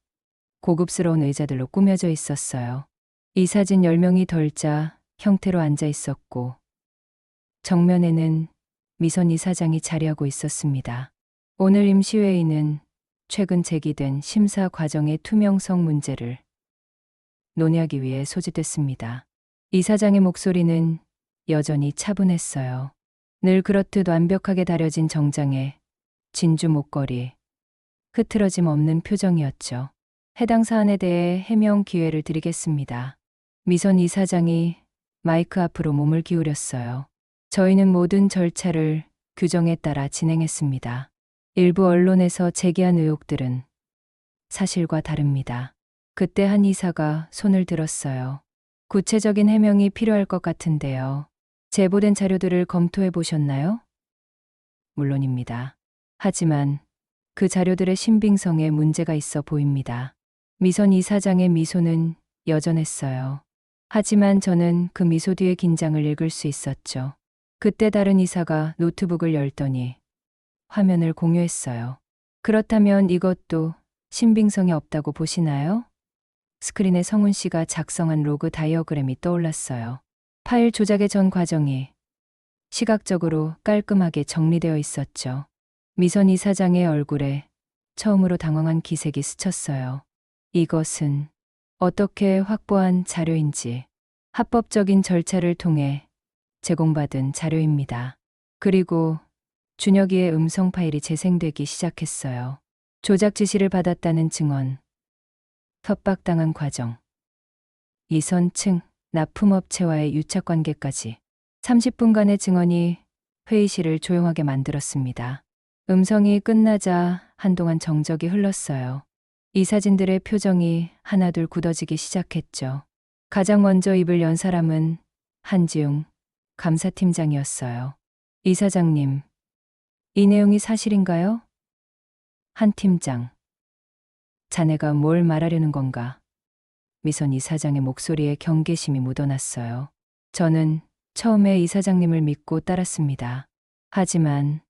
고급스러운 의자들로 꾸며져 있었어요. 이 사진 10명이 덜자 형태로 앉아 있었고, 정면에는 미선 이사장이 자리하고 있었습니다. 오늘 임시회의는 최근 제기된 심사 과정의 투명성 문제를 논의하기 위해 소집됐습니다. 이사장의 목소리는 여전히 차분했어요. 늘 그렇듯 완벽하게 다려진 정장에 진주 목걸이, 흐트러짐 없는 표정이었죠. 해당 사안에 대해 해명 기회를 드리겠습니다. 미선 이사장이 마이크 앞으로 몸을 기울였어요. 저희는 모든 절차를 규정에 따라 진행했습니다. 일부 언론에서 제기한 의혹들은 사실과 다릅니다. 그때 한 이사가 손을 들었어요. 구체적인 해명이 필요할 것 같은데요. 제보된 자료들을 검토해 보셨나요? 물론입니다. 하지만 그 자료들의 신빙성에 문제가 있어 보입니다. 미선 이사장의 미소는 여전했어요. 하지만 저는 그 미소 뒤의 긴장을 읽을 수 있었죠. 그때 다른 이사가 노트북을 열더니 화면을 공유했어요. 그렇다면 이것도 신빙성이 없다고 보시나요? 스크린에 성훈 씨가 작성한 로그 다이어그램이 떠올랐어요. 파일 조작의 전 과정이 시각적으로 깔끔하게 정리되어 있었죠. 미선 이사장의 얼굴에 처음으로 당황한 기색이 스쳤어요. 이것은 어떻게 확보한 자료인지 합법적인 절차를 통해 제공받은 자료입니다. 그리고 준혁이의 음성 파일이 재생되기 시작했어요. 조작 지시를 받았다는 증언, 협박당한 과정, 이선 측 납품업체와의 유착관계까지 30분간의 증언이 회의실을 조용하게 만들었습니다. 음성이 끝나자 한동안 정적이 흘렀어요. 이 사진들의 표정이 하나둘 굳어지기 시작했죠. 가장 먼저 입을 연 사람은 한지웅 감사팀장이었어요. 이사장님, 이 내용이 사실인가요? 한 팀장. 자네가 뭘 말하려는 건가? 미선 이사장의 목소리에 경계심이 묻어났어요. 저는 처음에 이사장님을 믿고 따랐습니다. 하지만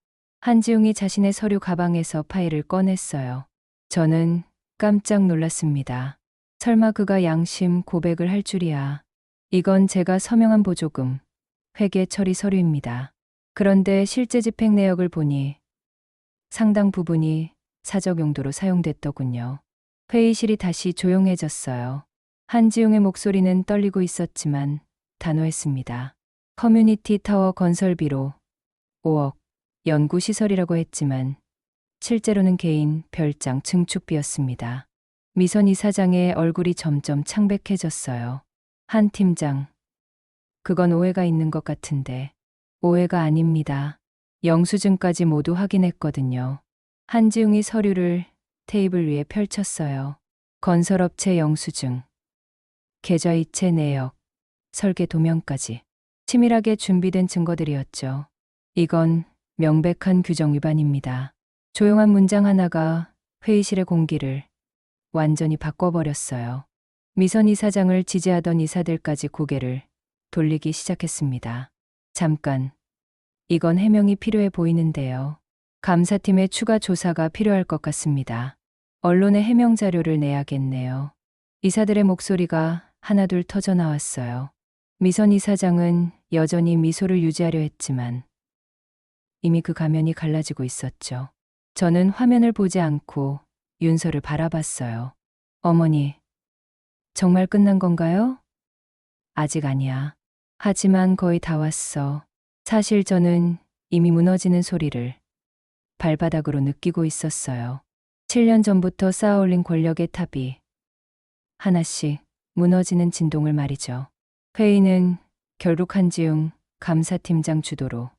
한지웅이 자신의 서류 가방에서 파일을 꺼냈어요. 저는 깜짝 놀랐습니다. 설마 그가 양심 고백을 할 줄이야. 이건 제가 서명한 보조금, 회계 처리 서류입니다. 그런데 실제 집행 내역을 보니 상당 부분이 사적 용도로 사용됐더군요. 회의실이 다시 조용해졌어요. 한지웅의 목소리는 떨리고 있었지만 단호했습니다. 커뮤니티 타워 건설비로 5억, 연구시설이라고 했지만 실제로는 개인 별장 증축비였습니다. 미선 이사장의 얼굴이 점점 창백해졌어요. 한 팀장, 그건 오해가 있는 것 같은데. 오해가 아닙니다. 영수증까지 모두 확인했거든요. 한지웅이 서류를 테이블 위에 펼쳤어요. 건설업체 영수증, 계좌이체 내역, 설계 도면까지 치밀하게 준비된 증거들이었죠. 이건 명백한 규정 위반입니다. 조용한 문장 하나가 회의실의 공기를 완전히 바꿔버렸어요. 미선 이사장을 지지하던 이사들까지 고개를 돌리기 시작했습니다. 잠깐, 이건 해명이 필요해 보이는데요. 감사팀의 추가 조사가 필요할 것 같습니다. 언론에 해명 자료를 내야겠네요. 이사들의 목소리가 하나둘 터져 나왔어요. 미선 이사장은 여전히 미소를 유지하려 했지만 이미 그 가면이 갈라지고 있었죠. 저는 화면을 보지 않고 윤서를 바라봤어요. 어머니, 정말 끝난 건가요? 아직 아니야. 하지만 거의 다 왔어. 사실 저는 이미 무너지는 소리를 발바닥으로 느끼고 있었어요. 7년 전부터 쌓아올린 권력의 탑이 하나씩 무너지는 진동을 말이죠. 회의는 결국 한지웅 감사팀장 주도로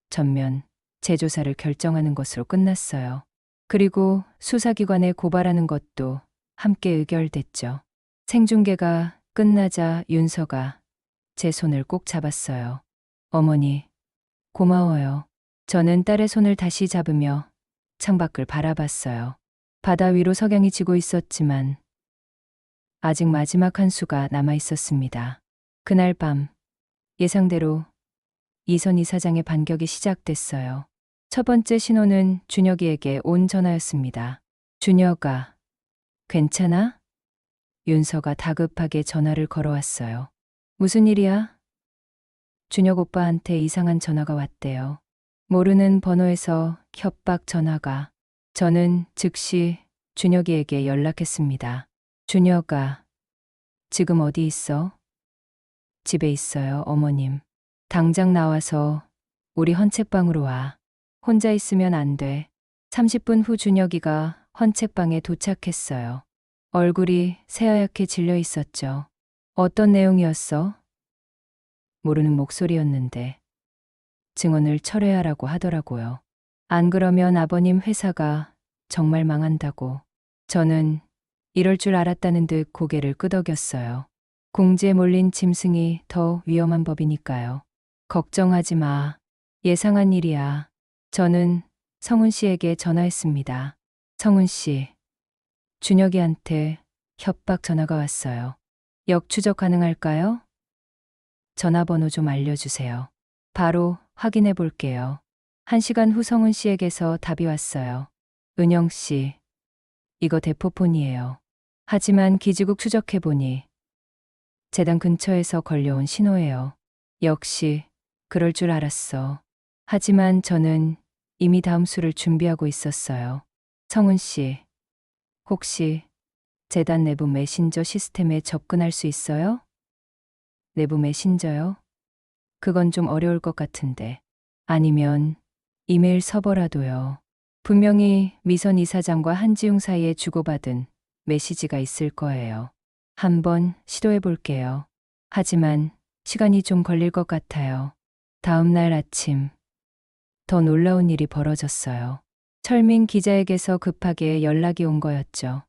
전면 재조사를 결정하는 것으로 끝났어요. 그리고 수사기관에 고발하는 것도 함께 의결됐죠. 생중계가 끝나자 윤서가 제 손을 꼭 잡았어요. 어머니, 고마워요. 저는 딸의 손을 다시 잡으며 창밖을 바라봤어요. 바다 위로 석양이 지고 있었지만 아직 마지막 한 수가 남아 있었습니다. 그날 밤 예상대로 이선 이사장의 반격이 시작됐어요. 첫 번째 신호는 준혁이에게 온 전화였습니다. 준혁아, 괜찮아? 윤서가 다급하게 전화를 걸어왔어요. 무슨 일이야? 준혁 오빠한테 이상한 전화가 왔대요. 모르는 번호에서 협박 전화가. 저는 즉시 준혁이에게 연락했습니다. 준혁아, 지금 어디 있어? 집에 있어요, 어머님. 당장 나와서 우리 헌책방으로 와. 혼자 있으면 안 돼. 30분 후 준혁이가 헌책방에 도착했어요. 얼굴이 새하얗게 질려 있었죠. 어떤 내용이었어? 모르는 목소리였는데 증언을 철회하라고 하더라고요. 안 그러면 아버님 회사가 정말 망한다고. 저는 이럴 줄 알았다는 듯 고개를 끄덕였어요. 궁지에 몰린 짐승이 더 위험한 법이니까요. 걱정하지 마. 예상한 일이야. 저는 성훈 씨에게 전화했습니다. 성훈 씨, 준혁이한테 협박 전화가 왔어요. 역추적 가능할까요? 전화번호 좀 알려주세요. 바로 확인해 볼게요. 1시간 후 성훈 씨에게서 답이 왔어요. 은영 씨, 이거 대포폰이에요. 하지만 기지국 추적해보니 재단 근처에서 걸려온 신호예요. 역시 그럴 줄 알았어. 하지만 저는 이미 다음 수를 준비하고 있었어요. 성훈 씨, 혹시 재단 내부 메신저 시스템에 접근할 수 있어요? 내부 메신저요? 그건 좀 어려울 것 같은데. 아니면 이메일 서버라도요. 분명히 미선 이사장과 한지웅 사이에 주고받은 메시지가 있을 거예요. 한번 시도해 볼게요. 하지만 시간이 좀 걸릴 것 같아요. 다음 날 아침, 더 놀라운 일이 벌어졌어요. 철민 기자에게서 급하게 연락이 온 거였죠.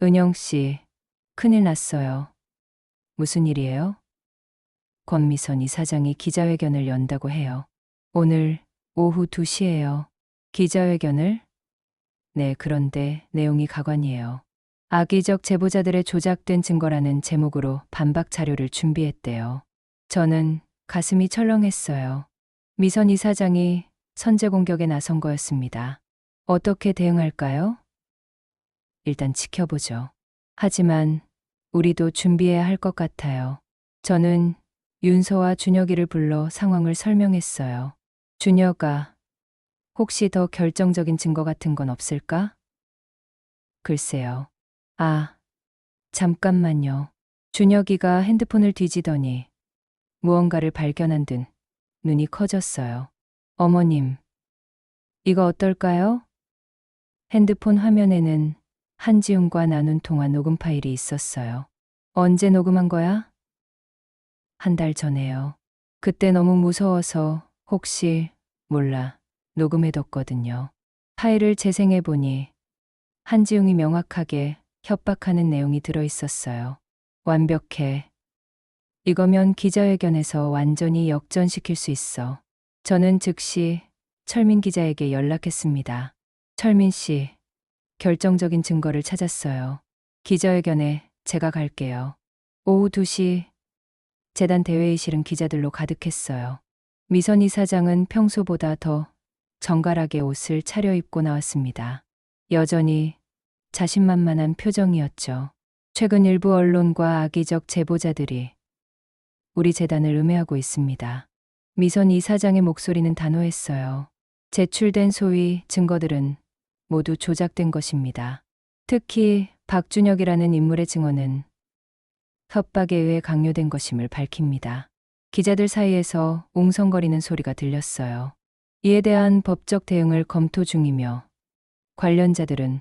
은영 씨, 큰일 났어요. 무슨 일이에요? 권미선 이사장이 기자회견을 연다고 해요. 오늘 오후 2시예요. 기자회견을? 네, 그런데 내용이 가관이에요. 악의적 제보자들의 조작된 증거라는 제목으로 반박 자료를 준비했대요. 저는 가슴이 철렁했어요. 미선 이사장이 선제 공격에 나선 거였습니다. 어떻게 대응할까요? 일단 지켜보죠. 하지만 우리도 준비해야 할 것 같아요. 저는 윤서와 준혁이를 불러 상황을 설명했어요. 준혁아, 혹시 더 결정적인 증거 같은 건 없을까? 글쎄요. 아, 잠깐만요. 준혁이가 핸드폰을 뒤지더니 무언가를 발견한 듯 눈이 커졌어요. 어머님, 이거 어떨까요? 핸드폰 화면에는 한지웅과 나눈 통화 녹음 파일이 있었어요. 언제 녹음한 거야? 1달 전에요. 그때 너무 무서워서 혹시 몰라 녹음해뒀거든요. 파일을 재생해보니 한지웅이 명확하게 협박하는 내용이 들어있었어요. 완벽해. 이거면 기자회견에서 완전히 역전시킬 수 있어. 저는 즉시 철민 기자에게 연락했습니다. 철민 씨, 결정적인 증거를 찾았어요. 기자회견에 제가 갈게요. 오후 2시 재단 대회의실은 기자들로 가득했어요. 미선 이사장은 평소보다 더 정갈하게 옷을 차려입고 나왔습니다. 여전히 자신만만한 표정이었죠. 최근 일부 언론과 악의적 제보자들이 우리 재단을 음해하고 있습니다. 미선 이사장의 목소리는 단호했어요. 제출된 소위 증거들은 모두 조작된 것입니다. 특히 박준혁이라는 인물의 증언은 협박에 의해 강요된 것임을 밝힙니다. 기자들 사이에서 웅성거리는 소리가 들렸어요. 이에 대한 법적 대응을 검토 중이며 관련자들은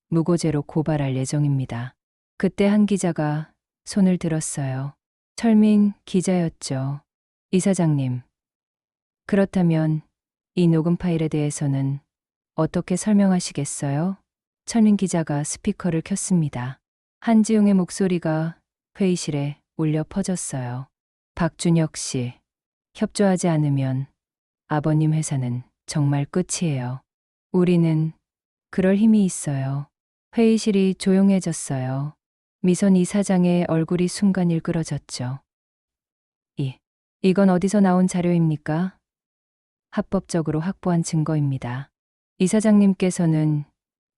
무고죄로 고발할 예정입니다. 그때 한 기자가 손을 들었어요. 철민 기자였죠. 이사장님, 그렇다면 이 녹음 파일에 대해서는 어떻게 설명하시겠어요? 철민 기자가 스피커를 켰습니다. 한지웅의 목소리가 회의실에 울려 퍼졌어요. 박준혁 씨, 협조하지 않으면 아버님 회사는 정말 끝이에요. 우리는 그럴 힘이 있어요. 회의실이 조용해졌어요. 미선 이사장의 얼굴이 순간 일그러졌죠. 이건 어디서 나온 자료입니까? 합법적으로 확보한 증거입니다. 이사장님께서는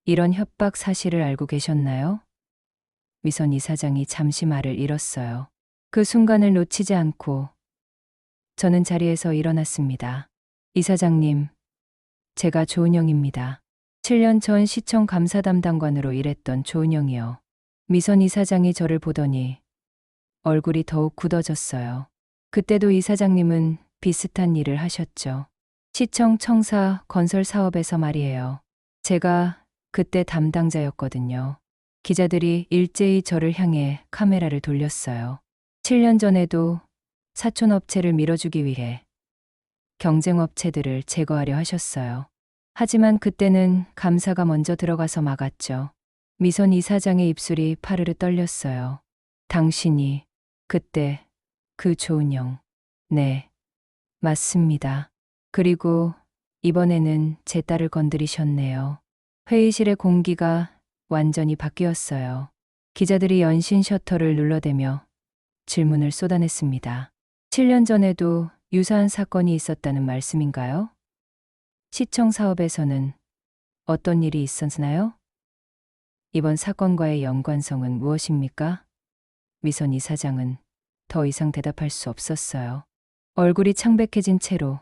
이런 협박 사실을 알고 계셨나요? 미선 이사장이 잠시 말을 잃었어요. 그 순간을 놓치지 않고 저는 자리에서 일어났습니다. 이사장님, 제가 조은영입니다. 7년 전 시청 감사 담당관으로 일했던 조은영이요. 미선 이사장이 저를 보더니 얼굴이 더욱 굳어졌어요. 그때도 이사장님은 비슷한 일을 하셨죠. 시청 청사 건설 사업에서 말이에요. 제가 그때 담당자였거든요. 기자들이 일제히 저를 향해 카메라를 돌렸어요. 7년 전에도 사촌업체를 밀어주기 위해 경쟁업체들을 제거하려 하셨어요. 하지만 그때는 감사가 먼저 들어가서 막았죠. 미선 이사장의 입술이 파르르 떨렸어요. 당신이 그때 그 조은영. 네, 맞습니다. 그리고 이번에는 제 딸을 건드리셨네요. 회의실의 공기가 완전히 바뀌었어요. 기자들이 연신 셔터를 눌러대며 질문을 쏟아냈습니다. 7년 전에도 유사한 사건이 있었다는 말씀인가요? 시청 사업에서는 어떤 일이 있었나요? 이번 사건과의 연관성은 무엇입니까? 미선 이사장은 더 이상 대답할 수 없었어요. 얼굴이 창백해진 채로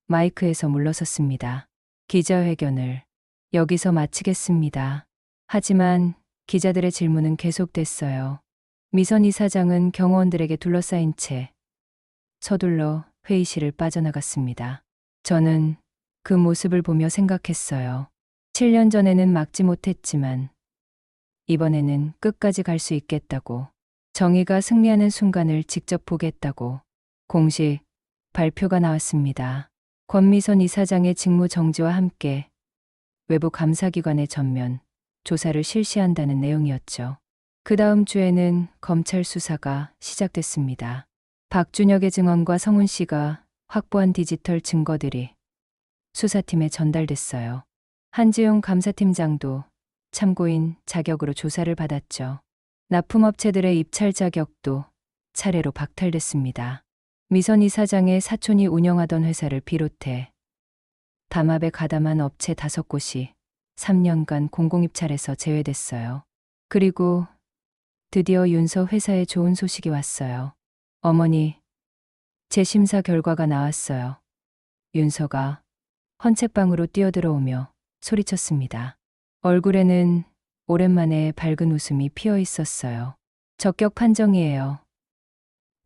마이크에서 물러섰습니다. 기자회견을 여기서 마치겠습니다. 하지만 기자들의 질문은 계속됐어요. 미선 이사장은 경호원들에게 둘러싸인 채 서둘러 회의실을 빠져나갔습니다. 저는 그 모습을 보며 생각했어요. 7년 전에는 막지 못했지만 이번에는 끝까지 갈 수 있겠다고, 정의가 승리하는 순간을 직접 보겠다고. 공식 발표가 나왔습니다. 권미선 이사장의 직무 정지와 함께 외부 감사기관의 전면 조사를 실시한다는 내용이었죠. 그 다음 주에는 검찰 수사가 시작됐습니다. 박준혁의 증언과 성훈 씨가 확보한 디지털 증거들이 수사팀에 전달됐어요. 한지웅 감사팀장도 참고인 자격으로 조사를 받았죠. 납품업체들의 입찰 자격도 차례로 박탈됐습니다. 미선 이사장의 사촌이 운영하던 회사를 비롯해 담합에 가담한 업체 5곳이 3년간 공공입찰에서 제외됐어요. 그리고 드디어 윤서 회사에 좋은 소식이 왔어요. 어머니, 재심사 결과가 나왔어요. 윤서가 헌책방으로 뛰어들어오며 소리쳤습니다. 얼굴에는 오랜만에 밝은 웃음이 피어 있었어요. 적격 판정이에요.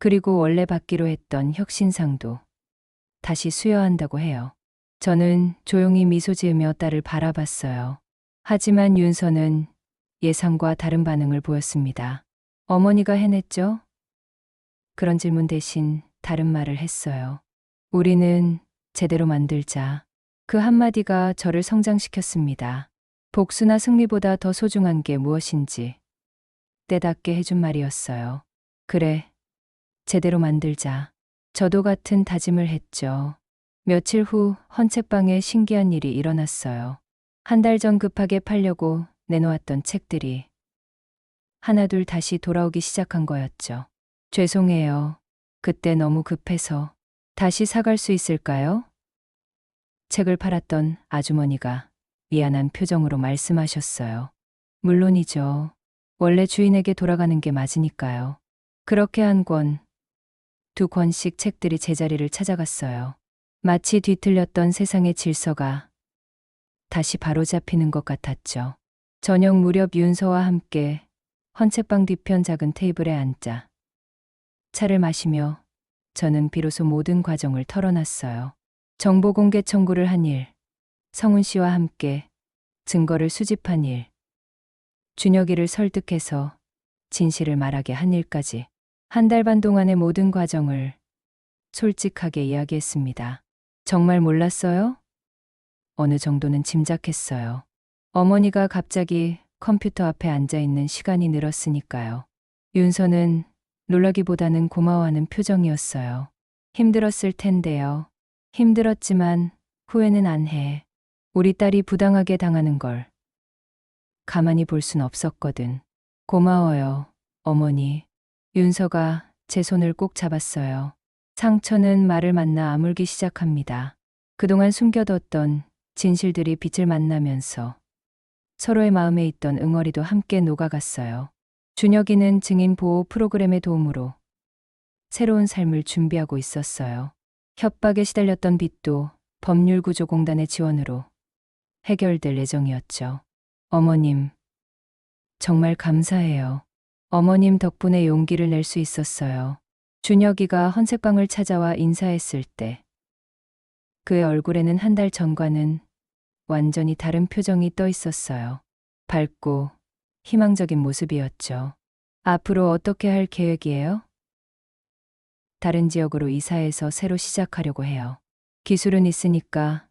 그리고 원래 받기로 했던 혁신상도 다시 수여한다고 해요. 저는 조용히 미소 지으며 딸을 바라봤어요. 하지만 윤서는 예상과 다른 반응을 보였습니다. 어머니가 해냈죠? 그런 질문 대신 다른 말을 했어요. 우리는 제대로 만들자. 그 한마디가 저를 성장시켰습니다. 복수나 승리보다 더 소중한 게 무엇인지 때답게 해준 말이었어요. 그래, 제대로 만들자. 저도 같은 다짐을 했죠. 며칠 후 헌책방에 신기한 일이 일어났어요. 한 달 전 급하게 팔려고 내놓았던 책들이 하나둘 다시 돌아오기 시작한 거였죠. 죄송해요. 그때 너무 급해서. 다시 사갈 수 있을까요? 책을 팔았던 아주머니가 미안한 표정으로 말씀하셨어요. 물론이죠. 원래 주인에게 돌아가는 게 맞으니까요. 그렇게 한 권, 두 권씩 책들이 제자리를 찾아갔어요. 마치 뒤틀렸던 세상의 질서가 다시 바로잡히는 것 같았죠. 저녁 무렵 윤서와 함께 헌책방 뒤편 작은 테이블에 앉자 차를 마시며 저는 비로소 모든 과정을 털어놨어요. 정보 공개 청구를 한 일, 성훈 씨와 함께 증거를 수집한 일, 준혁이를 설득해서 진실을 말하게 한 일까지 한 달 반 동안의 모든 과정을 솔직하게 이야기했습니다. 정말 몰랐어요? 어느 정도는 짐작했어요. 어머니가 갑자기 컴퓨터 앞에 앉아 있는 시간이 늘었으니까요. 윤서는 놀라기보다는 고마워하는 표정이었어요. 힘들었을 텐데요. 힘들었지만 후회는 안 해. 우리 딸이 부당하게 당하는 걸 가만히 볼 순 없었거든. 고마워요, 어머니. 윤서가 제 손을 꼭 잡았어요. 상처는 말을 만나 아물기 시작합니다. 그동안 숨겨뒀던 진실들이 빛을 만나면서 서로의 마음에 있던 응어리도 함께 녹아갔어요. 준혁이는 증인 보호 프로그램의 도움으로 새로운 삶을 준비하고 있었어요. 협박에 시달렸던 빚도 법률구조공단의 지원으로 해결될 예정이었죠. 어머님, 정말 감사해요. 어머님 덕분에 용기를 낼 수 있었어요. 준혁이가 헌책방을 찾아와 인사했을 때 그의 얼굴에는 한 달 전과는 완전히 다른 표정이 떠 있었어요. 밝고 희망적인 모습이었죠. 앞으로 어떻게 할 계획이에요? 다른 지역으로 이사해서 새로 시작하려고 해요. 기술은 있으니까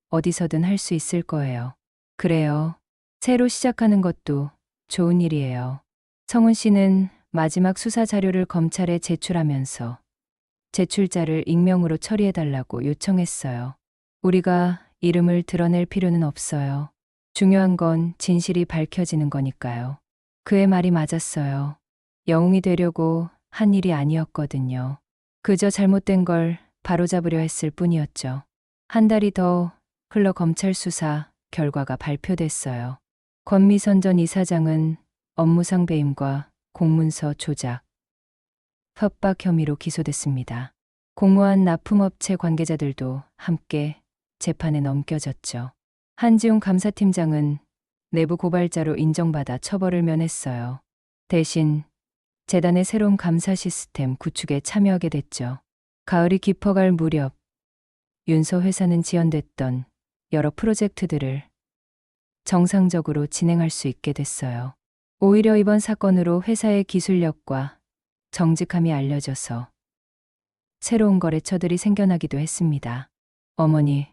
어디서든 할 수 있을 거예요. 그래요. 새로 시작하는 것도 좋은 일이에요. 성훈 씨는 마지막 수사 자료를 검찰에 제출하면서 제출자를 익명으로 처리해달라고 요청했어요. 우리가 이름을 드러낼 필요는 없어요. 중요한 건 진실이 밝혀지는 거니까요. 그의 말이 맞았어요. 영웅이 되려고 한 일이 아니었거든요. 그저 잘못된 걸 바로잡으려 했을 뿐이었죠. 한 달이 더 흘러 검찰 수사 결과가 발표됐어요. 권미선 전 이사장은 업무상 배임과 공문서 조작, 협박 혐의로 기소됐습니다. 공모한 납품업체 관계자들도 함께 재판에 넘겨졌죠. 한지웅 감사팀장은 내부 고발자로 인정받아 처벌을 면했어요. 대신 재단의 새로운 감사 시스템 구축에 참여하게 됐죠. 가을이 깊어갈 무렵 윤서 회사는 지연됐던 여러 프로젝트들을 정상적으로 진행할 수 있게 됐어요. 오히려 이번 사건으로 회사의 기술력과 정직함이 알려져서 새로운 거래처들이 생겨나기도 했습니다. 어머니,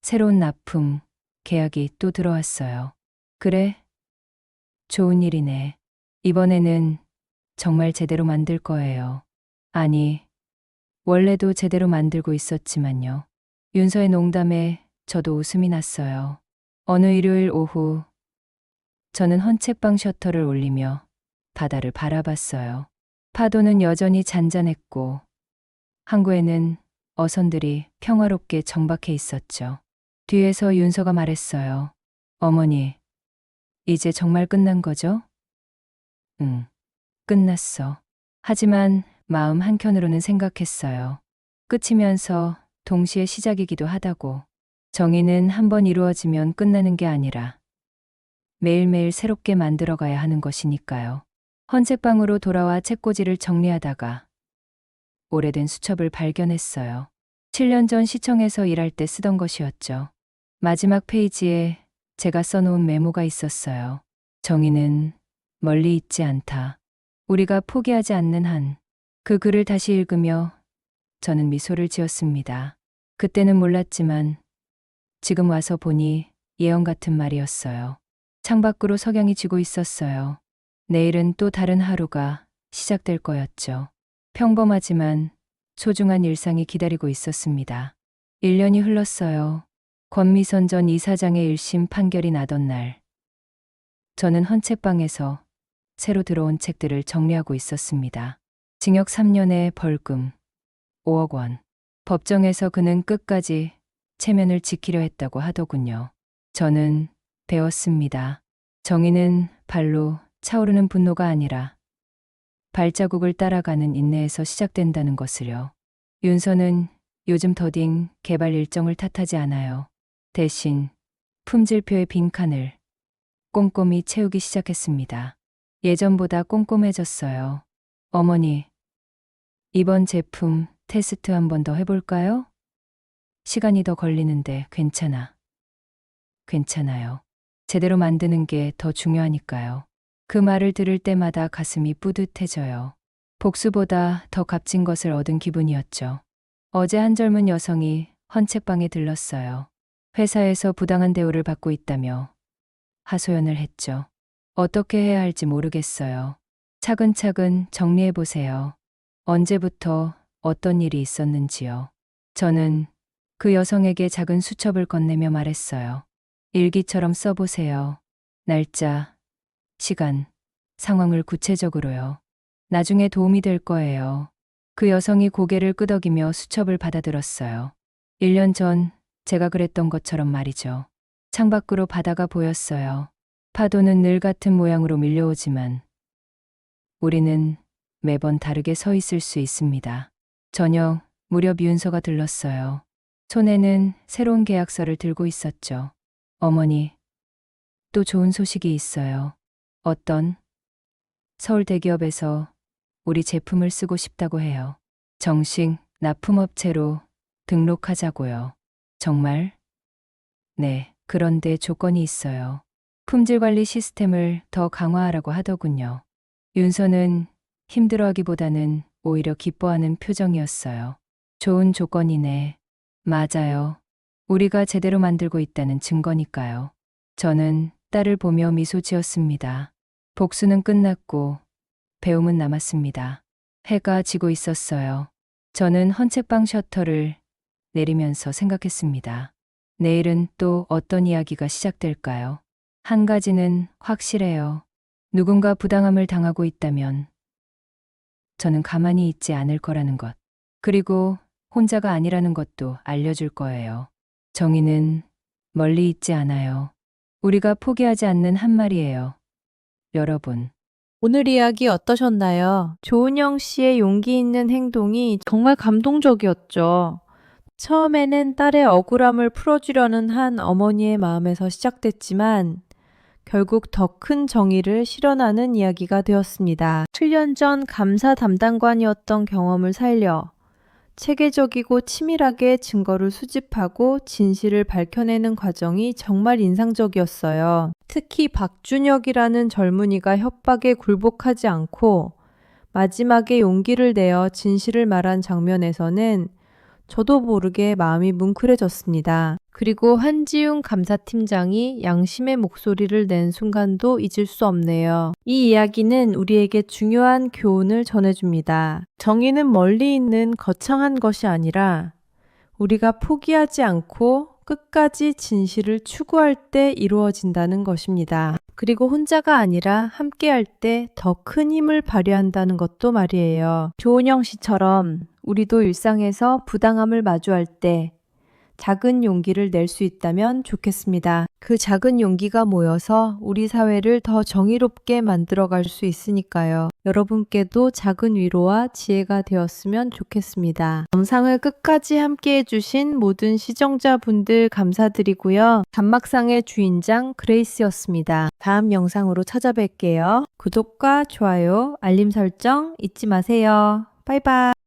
새로운 납품 계약이 또 들어왔어요. 그래? 좋은 일이네. 이번에는 정말 제대로 만들 거예요. 아니, 원래도 제대로 만들고 있었지만요. 윤서의 농담에 저도 웃음이 났어요. 어느 일요일 오후 저는 헌책방 셔터를 올리며 바다를 바라봤어요. 파도는 여전히 잔잔했고 항구에는 어선들이 평화롭게 정박해 있었죠. 뒤에서 윤서가 말했어요. 어머니, 이제 정말 끝난 거죠? 응, 끝났어. 하지만 마음 한켠으로는 생각했어요. 끝이면서 동시에 시작이기도 하다고. 정의는 한번 이루어지면 끝나는 게 아니라 매일매일 새롭게 만들어가야 하는 것이니까요. 헌책방으로 돌아와 책꽂이를 정리하다가 오래된 수첩을 발견했어요. 7년 전 시청에서 일할 때 쓰던 것이었죠. 마지막 페이지에 제가 써놓은 메모가 있었어요. 정의는 멀리 있지 않다. 우리가 포기하지 않는 한. 그 글을 다시 읽으며 저는 미소를 지었습니다. 그때는 몰랐지만 지금 와서 보니 예언 같은 말이었어요. 창밖으로 석양이 지고 있었어요. 내일은 또 다른 하루가 시작될 거였죠. 평범하지만 소중한 일상이 기다리고 있었습니다. 1년이 흘렀어요. 권미선 전 이사장의 1심 판결이 나던 날, 저는 헌책방에서 새로 들어온 책들을 정리하고 있었습니다. 징역 3년에 벌금 5억 원. 법정에서 그는 끝까지 체면을 지키려 했다고 하더군요. 저는 배웠습니다. 정의는 발로 차오르는 분노가 아니라 발자국을 따라가는 인내에서 시작된다는 것을요. 윤서는 요즘 더딩 개발 일정을 탓하지 않아요. 대신 품질표의 빈칸을 꼼꼼히 채우기 시작했습니다. 예전보다 꼼꼼해졌어요. 어머니, 이번 제품 테스트 한 번 더 해볼까요? 시간이 더 걸리는데 괜찮아요. 제대로 만드는 게 더 중요하니까요. 그 말을 들을 때마다 가슴이 뿌듯해져요. 복수보다 더 값진 것을 얻은 기분이었죠. 어제 한 젊은 여성이 헌책방에 들렀어요. 회사에서 부당한 대우를 받고 있다며 하소연을 했죠. 어떻게 해야 할지 모르겠어요. 차근차근 정리해 보세요. 언제부터 어떤 일이 있었는지요. 저는 그 여성에게 작은 수첩을 건네며 말했어요. 일기처럼 써보세요. 날짜, 시간, 상황을 구체적으로요. 나중에 도움이 될 거예요. 그 여성이 고개를 끄덕이며 수첩을 받아들었어요. 1년 전 제가 그랬던 것처럼 말이죠. 창밖으로 바다가 보였어요. 파도는 늘 같은 모양으로 밀려오지만 우리는 매번 다르게 서 있을 수 있습니다. 저녁 무렵 윤서가 들렀어요. 손에는 새로운 계약서를 들고 있었죠. 어머니, 또 좋은 소식이 있어요. 어떤? 서울 대기업에서 우리 제품을 쓰고 싶다고 해요. 정식 납품업체로 등록하자고요. 정말? 네, 그런데 조건이 있어요. 품질 관리 시스템을 더 강화하라고 하더군요. 윤서는 힘들어하기보다는 오히려 기뻐하는 표정이었어요. 좋은 조건이네. 맞아요. 우리가 제대로 만들고 있다는 증거니까요. 저는 딸을 보며 미소 지었습니다. 복수는 끝났고 배움은 남았습니다. 해가 지고 있었어요. 저는 헌책방 셔터를 내리면서 생각했습니다. 내일은 또 어떤 이야기가 시작될까요? 한 가지는 확실해요. 누군가 부당함을 당하고 있다면 저는 가만히 있지 않을 거라는 것. 그리고 혼자가 아니라는 것도 알려줄 거예요. 정의는 멀리 있지 않아요. 우리가 포기하지 않는 한 말이에요. 여러분. 오늘 이야기 어떠셨나요? 조은영 씨의 용기 있는 행동이 정말 감동적이었죠. 처음에는 딸의 억울함을 풀어주려는 한 어머니의 마음에서 시작됐지만 결국 더 큰 정의를 실현하는 이야기가 되었습니다. 7년 전 감사 담당관이었던 경험을 살려 체계적이고 치밀하게 증거를 수집하고 진실을 밝혀내는 과정이 정말 인상적이었어요. 특히 박준혁이라는 젊은이가 협박에 굴복하지 않고 마지막에 용기를 내어 진실을 말한 장면에서는 저도 모르게 마음이 뭉클해졌습니다. 그리고 한지웅 감사팀장이 양심의 목소리를 낸 순간도 잊을 수 없네요. 이 이야기는 우리에게 중요한 교훈을 전해줍니다. 정의는 멀리 있는 거창한 것이 아니라 우리가 포기하지 않고 끝까지 진실을 추구할 때 이루어진다는 것입니다. 그리고 혼자가 아니라 함께할 때 더 큰 힘을 발휘한다는 것도 말이에요. 조은영 씨처럼 우리도 일상에서 부당함을 마주할 때 작은 용기를 낼 수 있다면 좋겠습니다. 그 작은 용기가 모여서 우리 사회를 더 정의롭게 만들어갈 수 있으니까요. 여러분께도 작은 위로와 지혜가 되었으면 좋겠습니다. 영상을 끝까지 함께 해주신 모든 시청자분들 감사드리고요. 단막상의 주인장 그레이스였습니다. 다음 영상으로 찾아뵐게요. 구독과 좋아요, 알림 설정 잊지 마세요. 바이바이.